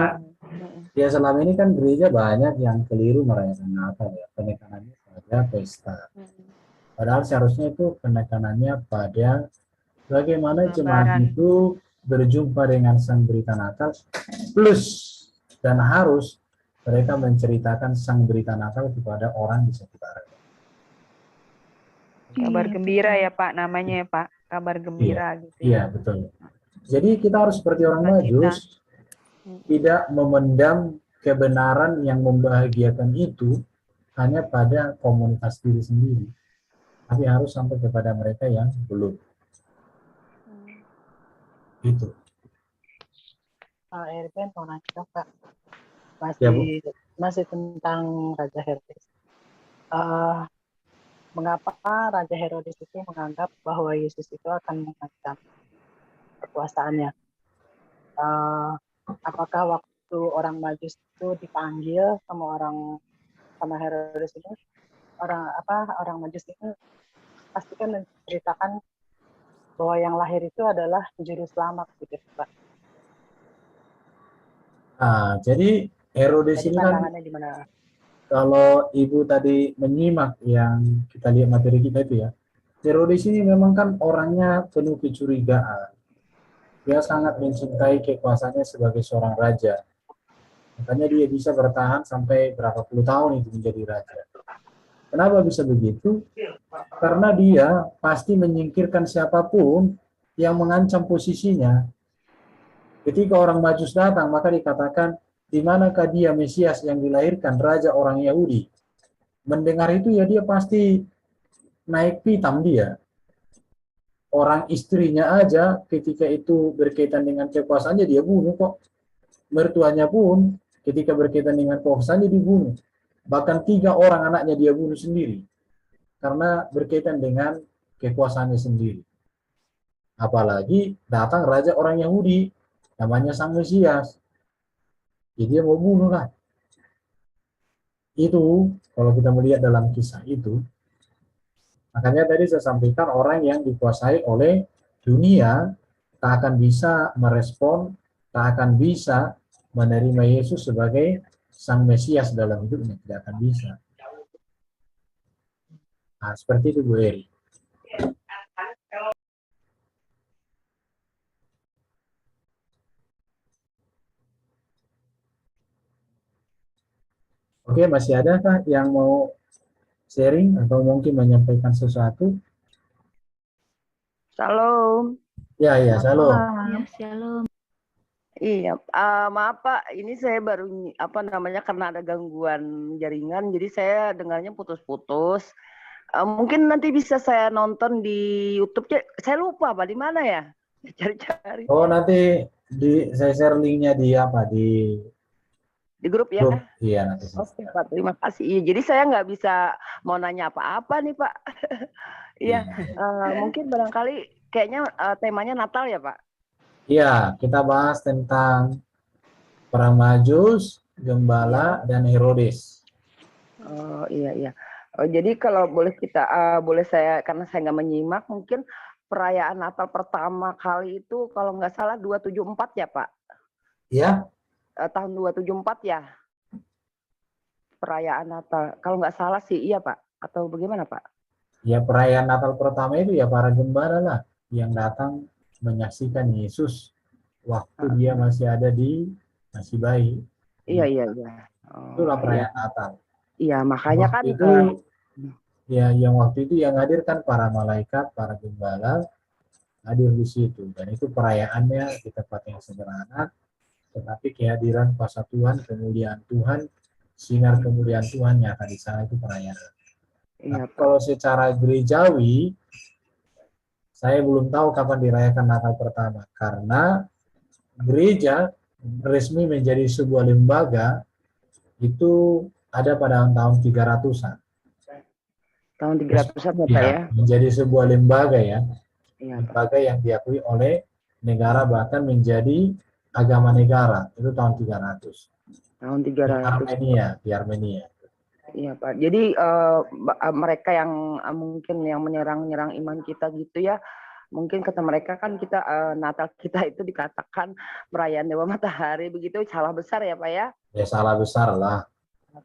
dipahami. ya selama ini kan gereja banyak yang keliru merayakan Natal ya, penekanannya pada pesta. Padahal seharusnya itu penekanannya pada bagaimana jemaat Lebaran. itu berjumpa dengan Sang Berita Natal, plus dan harus mereka menceritakan Sang Berita Natal kepada orang di sekitarnya. Kabar Iya, gembira betul. ya Pak namanya ya Pak. Kabar gembira gitu Iya, ya. betul. Jadi kita harus seperti orang Sukacita. Majus, tidak memendam kebenaran yang membahagiakan itu hanya pada komunitas diri sendiri, tapi harus sampai kepada mereka yang belum. Itu. Pak Erben mau nanya dong, Kak. Ya, Bu. Masih tentang Raja Herodes. Mengapa Raja Herodes itu menganggap bahwa Yesus itu akan mengancam kekuasaannya? Apakah waktu orang Majus itu dipanggil sama Herodes ini, orang Majus itu pastikan menceritakan bahwa yang lahir itu adalah juru selamat gitu, Pak. Jadi Herodes ini kan, pandangannya gimana? kalau Ibu tadi menyimak yang kita lihat materi kita itu ya, Herodes ini memang kan orangnya penuh kecurigaan. Dia sangat mencintai kekuasaannya sebagai seorang raja. Makanya dia bisa bertahan sampai berapa puluh tahun itu menjadi raja. Kenapa bisa begitu? Karena dia pasti menyingkirkan siapapun yang mengancam posisinya. Ketika orang Majus datang, maka dikatakan, di manakah dia Mesias yang dilahirkan, raja orang Yahudi? Mendengar itu ya dia pasti naik pitam dia. Orang istrinya aja ketika itu berkaitan dengan kekuasaannya dia bunuh kok. Mertuanya pun ketika berkaitan dengan kekuasaannya dibunuh. Bahkan 3 orang anaknya dia bunuh sendiri. Karena berkaitan dengan kekuasaannya sendiri. Apalagi datang raja orang Yahudi, namanya Sang Mesias. Jadi dia mau bunuh lah. Itu kalau kita melihat dalam kisah itu, makanya tadi saya sampaikan orang yang dikuasai oleh dunia tak akan bisa merespon, tak akan bisa menerima Yesus sebagai Sang Mesias dalam hidupnya, tidak akan bisa. Nah, seperti itu Bu Eri. Oke, masih ada kah yang mau sharing atau mungkin menyampaikan sesuatu? Shalom. Ya, shalom. Ya, shalom. Iya, maaf Pak, ini saya baru karena ada gangguan jaringan, jadi saya dengarnya putus-putus. Mungkin nanti bisa saya nonton di YouTube. Saya lupa Pak, di mana ya? Cari-cari. Oh, nanti saya share linknya di grup ya? Grup. Iya, nanti. Oke Pak, terima kasih. Iya, jadi saya nggak bisa mau nanya apa-apa nih Pak. Iya, mungkin barangkali kayaknya temanya Natal ya Pak? Iya, kita bahas tentang perang Majus, Gembala, dan Herodes. Oh iya. Jadi kalau boleh boleh saya, karena saya nggak menyimak, mungkin perayaan Natal pertama kali itu kalau nggak salah 274 ya Pak? Iya. Tahun 274 ya? Perayaan Natal. Kalau nggak salah sih iya Pak? Atau bagaimana Pak? Ya, perayaan Natal pertama itu ya para gembala lah yang datang menyaksikan Yesus waktu dia masih bayi. Iya. Itulah perayaan Natal. Iya, makanya waktu kan itu yang waktu itu yang hadirkan para malaikat, para gembala hadir di situ, dan itu perayaannya di tempat yang sederhana, tetapi kehadiran kuasa Tuhan, kemuliaan Tuhan, sinar kemuliaan Tuhan nyata di sana, itu perayaan. Nah, kalau secara gerejawi, saya belum tahu kapan dirayakan Natal pertama, karena gereja resmi menjadi sebuah lembaga itu ada pada tahun 300-an. Tahun 300-an ya, Pak Ya, ya? menjadi sebuah lembaga ya, Iya, Pak. lembaga yang diakui oleh negara bahkan menjadi agama negara itu tahun 300 Tahun di 300. Armenia, di Armenia. Iya, Pak. Jadi mereka yang mungkin yang menyerang iman kita gitu ya. Mungkin kata mereka kan kita Natal kita itu dikatakan perayaan Dewa Matahari, begitu salah besar ya, Pak ya? Ya salah besar lah.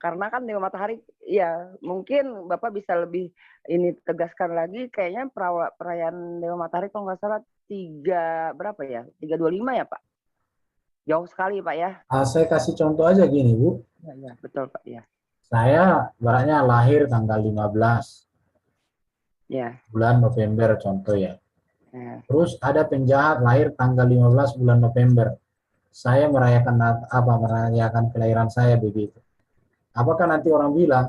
Karena kan Dewa Matahari, ya mungkin Bapak bisa lebih ini tegaskan lagi, kayaknya perayaan Dewa Matahari kalau nggak salah 325 ya Pak? Jauh sekali Pak ya? Saya kasih contoh aja gini Bu, Ya, betul Pak ya. saya baraknya lahir tanggal 15 Ya. bulan November contoh ya. Ya. Terus ada penjahat lahir tanggal 15 bulan November. Saya merayakan kelahiran saya begitu. Apakah nanti orang bilang,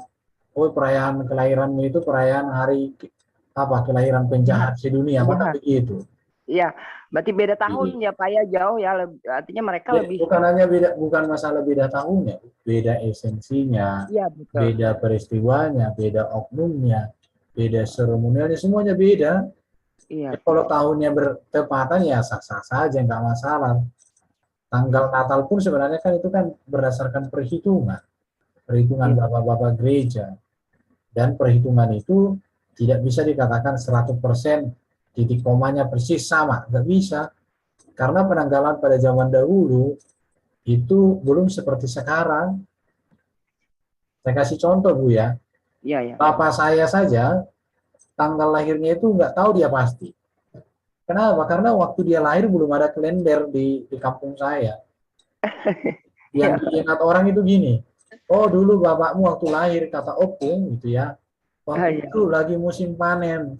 oh perayaan kelahiranmu itu perayaan hari kelahiran penjahat sedunia? Apakah begitu? Iya, berarti beda tahun ya Pak ya, jauh ya. Artinya mereka lebih. Bukan hanya beda, bukan masalah beda tahunnya, beda esensinya, ya, betul. beda peristiwanya, beda oknumnya, beda seremonialnya, semuanya beda. Iya. Kalau tahunnya bertepatan ya sah-sah saja, nggak masalah. Tanggal Natal pun sebenarnya kan itu kan berdasarkan perhitungan bapak-bapak gereja. Dan perhitungan itu tidak bisa dikatakan 100% titik komanya persis sama, nggak bisa. Karena penanggalan pada zaman dahulu itu belum seperti sekarang. Saya kasih contoh Bu ya. Iya, ya. Bapak saya saja tanggal lahirnya itu nggak tahu dia pasti. Kenapa? Karena waktu dia lahir belum ada kalender di kampung saya. Yang diingat orang itu gini, oh dulu bapakmu waktu lahir kata opung gitu ya, waktu itu lagi musim panen.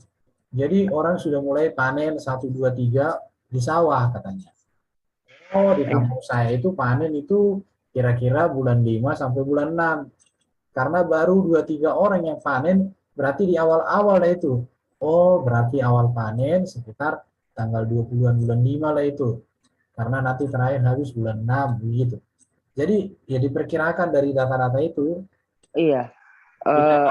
Jadi orang sudah mulai panen 1, 2, 3 di sawah katanya. Oh di kampung saya itu panen itu kira-kira bulan 5 sampai bulan 6. Karena baru 2-3 orang yang panen, berarti di awal-awal lah itu. Oh berarti awal panen sekitar tanggal 20-an bulan 5 lah itu. Karena nanti terakhir habis bulan 6 begitu. Jadi ya diperkirakan dari data-data itu. Iya.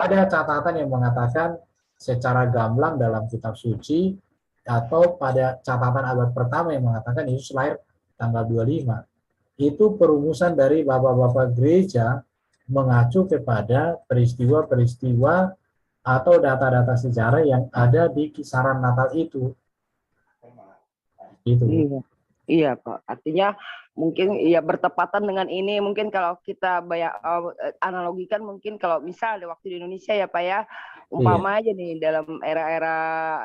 Ada catatan yang mengatakan secara gamblang dalam kitab suci atau pada catatan abad pertama yang mengatakan Yesus lahir tanggal 25. Itu perumusan dari bapak-bapak gereja mengacu kepada peristiwa-peristiwa atau data-data sejarah yang ada di kisaran Natal itu. Itu. Iya. Iya Pak, artinya mungkin ya bertepatan dengan ini, mungkin kalau kita analogikan mungkin kalau misal ada waktu di Indonesia ya Pak ya, umpama aja nih dalam era-era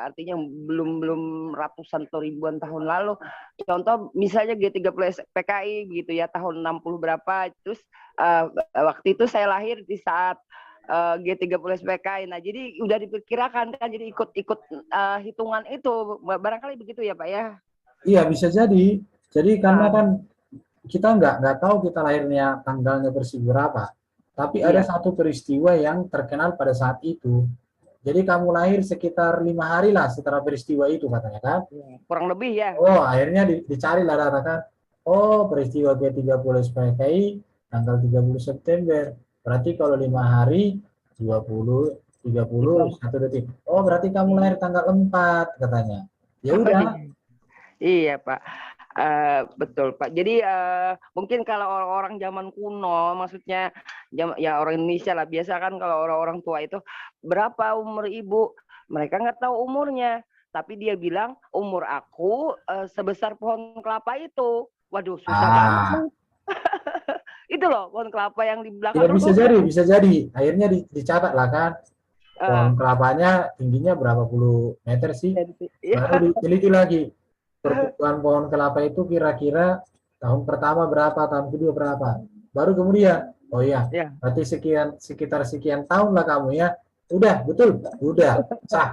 artinya belum ratusan atau ribuan tahun lalu, contoh misalnya G30 PKI begitu ya tahun 60 berapa, terus waktu itu saya lahir di saat G30 PKI, nah jadi udah diperkirakan kan, jadi ikut hitungan itu, barangkali begitu ya Pak ya. Iya bisa jadi. Jadi karena kan kita nggak tahu kita lahirnya tanggalnya persis berapa. Tapi ada satu peristiwa yang terkenal pada saat itu. Jadi kamu lahir sekitar 5 hari lah setelah peristiwa itu katanya kan. Kurang lebih ya. Oh akhirnya dicari lah data kan. Oh peristiwa G30 PKI tanggal 30 September. Berarti kalau 5 hari 20, 30, 1 detik. Oh berarti kamu lahir tanggal 4 katanya. Ya udah. Iya Pak, betul Pak. Jadi mungkin kalau orang-orang zaman kuno, maksudnya ya orang Indonesia lah, biasa kan kalau orang-orang tua itu berapa umur ibu, mereka nggak tahu umurnya, tapi dia bilang umur aku sebesar pohon kelapa itu. Waduh susah banget. Itu loh pohon kelapa yang di belakang. Ya, bisa jadi. Akhirnya dicatat lah kan. Pohon kelapanya tingginya berapa puluh meter sih? Baru diteliti lagi. Pertumbuhan pohon kelapa itu kira-kira tahun pertama berapa, tahun kedua berapa. Baru kemudian, oh iya, berarti sekitar sekian tahun lah kamu ya. Udah, betul. Udah, sah.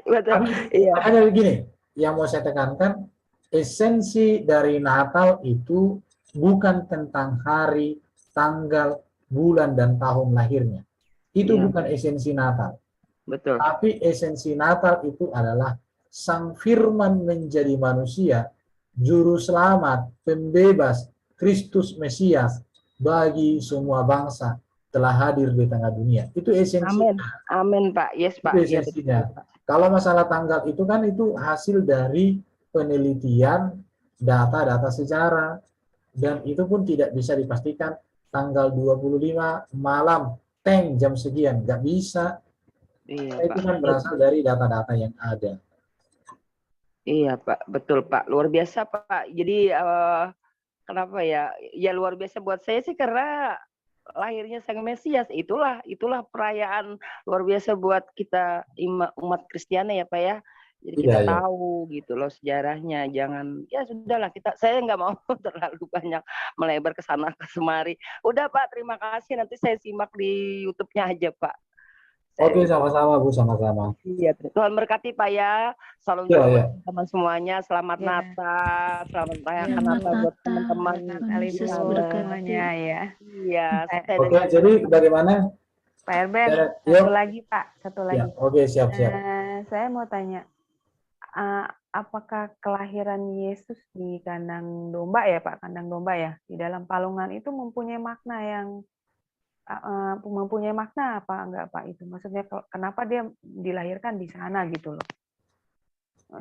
Betul. Makanya begini, yang mau saya tekankan, esensi dari Natal itu bukan tentang hari, tanggal, bulan, dan tahun lahirnya. Itu bukan esensi Natal. Betul. Tapi esensi Natal itu adalah Sang Firman menjadi manusia, Juru Selamat, Pembebas, Kristus Mesias bagi semua bangsa, telah hadir di tengah dunia. Itu esensi. Amin. Amin, Pak. Yes, Pak. Itu Iya, esensinya. betul, Pak. Kalau masalah tanggal itu kan itu hasil dari penelitian data-data sejarah. Dan itu pun tidak bisa dipastikan tanggal 25 malam, teng jam sekian. Nggak bisa. Iya, Itu Pak. kan berasal dari data-data yang ada. Iya, Pak. Betul, Pak. Luar biasa, Pak. Jadi kenapa ya? Ya luar biasa buat saya sih karena lahirnya Sang Mesias itulah perayaan luar biasa buat kita umat Kristiani ya, Pak ya. Jadi Iya, kita iya. tahu gitu loh sejarahnya. Jangan ya sudahlah saya nggak mau terlalu banyak melebar ke sana ke semari. Udah Pak, terima kasih. Nanti saya simak di YouTube-nya aja Pak. Oke, sama-sama Bu, sama-sama. Iya, Tuhan berkati Pak ya. Salam Iya, juga iya. buat teman semuanya. Selamat Ya. Natal, selamat merayakan Selamat Natal buat Natal. teman-teman. Tuhan Yesus Iya, berkati. semuanya ya. Iya, saya Oke, dan jadi bagaimana? Pak Erben, Yuk. satu lagi Pak, satu Ya, lagi. oke, siap-siap. Saya mau tanya, apakah kelahiran Yesus di kandang domba ya Pak, kandang domba ya, di dalam palungan itu mempunyai makna yang mempunyai makna apa enggak Pak itu? Maksudnya kenapa dia dilahirkan di sana gitu loh?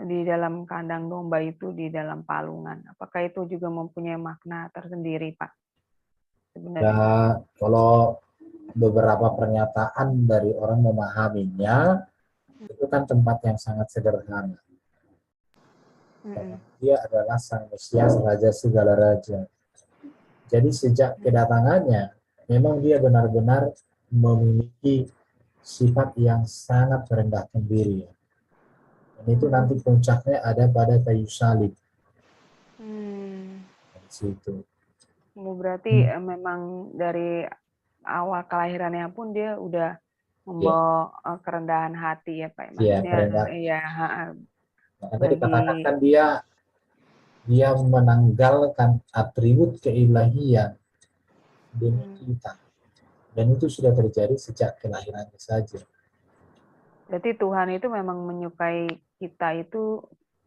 Di dalam kandang domba itu di dalam palungan. Apakah itu juga mempunyai makna tersendiri Pak? Ya, Sebenarnya. kalau beberapa pernyataan dari orang memahaminya, itu kan tempat yang sangat sederhana. Dia adalah Sang Mesias, Raja segala raja. Jadi sejak kedatangannya, memang dia benar-benar memiliki sifat yang sangat merendahkan diri. Dan itu nanti puncaknya ada pada kayu salib. Di situ. Berarti memang dari awal kelahirannya pun dia udah membawa kerendahan hati ya Pak. Iya, Maksudnya iya, makanya dikatakan kan dia menanggalkan atribut keilahian demi kita. Dan itu sudah terjadi sejak kelahirannya saja. Berarti Tuhan itu memang menyukai kita itu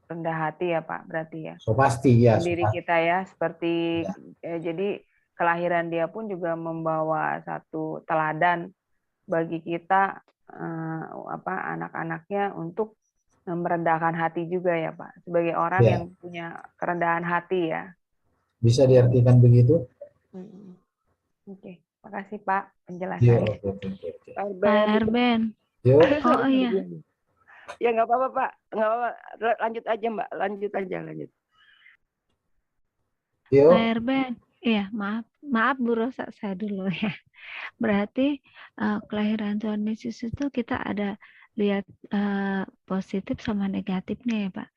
rendah hati ya Pak, berarti ya. So pasti ya. Diri kita ya, seperti jadi kelahiran dia pun juga membawa satu teladan bagi kita anak-anaknya untuk merendahkan hati juga ya Pak, sebagai orang yang punya kerendahan hati ya. Bisa diartikan begitu? Oke, makasih Pak penjelasannya. Pak Erben. Oh iya. Ya nggak apa-apa Pak, nggak apa-apa. Lanjut aja Mbak, lanjut. Pak Erben, iya maaf Bu Rosa, saya dulu ya. Berarti kelahiran Tuhan Yesus itu kita ada lihat positif sama negatifnya ya Pak.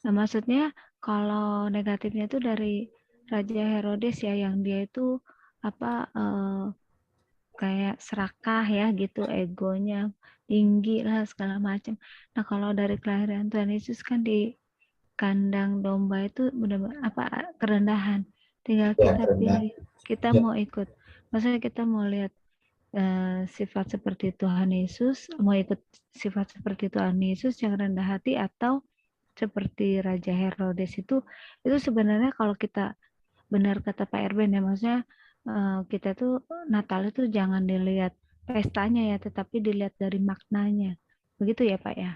Nah, maksudnya kalau negatifnya itu dari Raja Herodes ya, yang dia itu kayak serakah ya gitu, egonya tinggi lah segala macam. Nah kalau dari kelahiran Tuhan Yesus kan di kandang domba itu benar-benar kerendahan. Tinggal kita pilih, kita mau ikut. Maksudnya kita mau lihat sifat seperti Tuhan Yesus, mau ikut sifat seperti Tuhan Yesus yang rendah hati, atau seperti Raja Herodes itu sebenarnya kalau kita benar kata Pak Erben ya, maksudnya kita tuh Natal itu jangan dilihat pestanya ya, tetapi dilihat dari maknanya. Begitu ya Pak ya?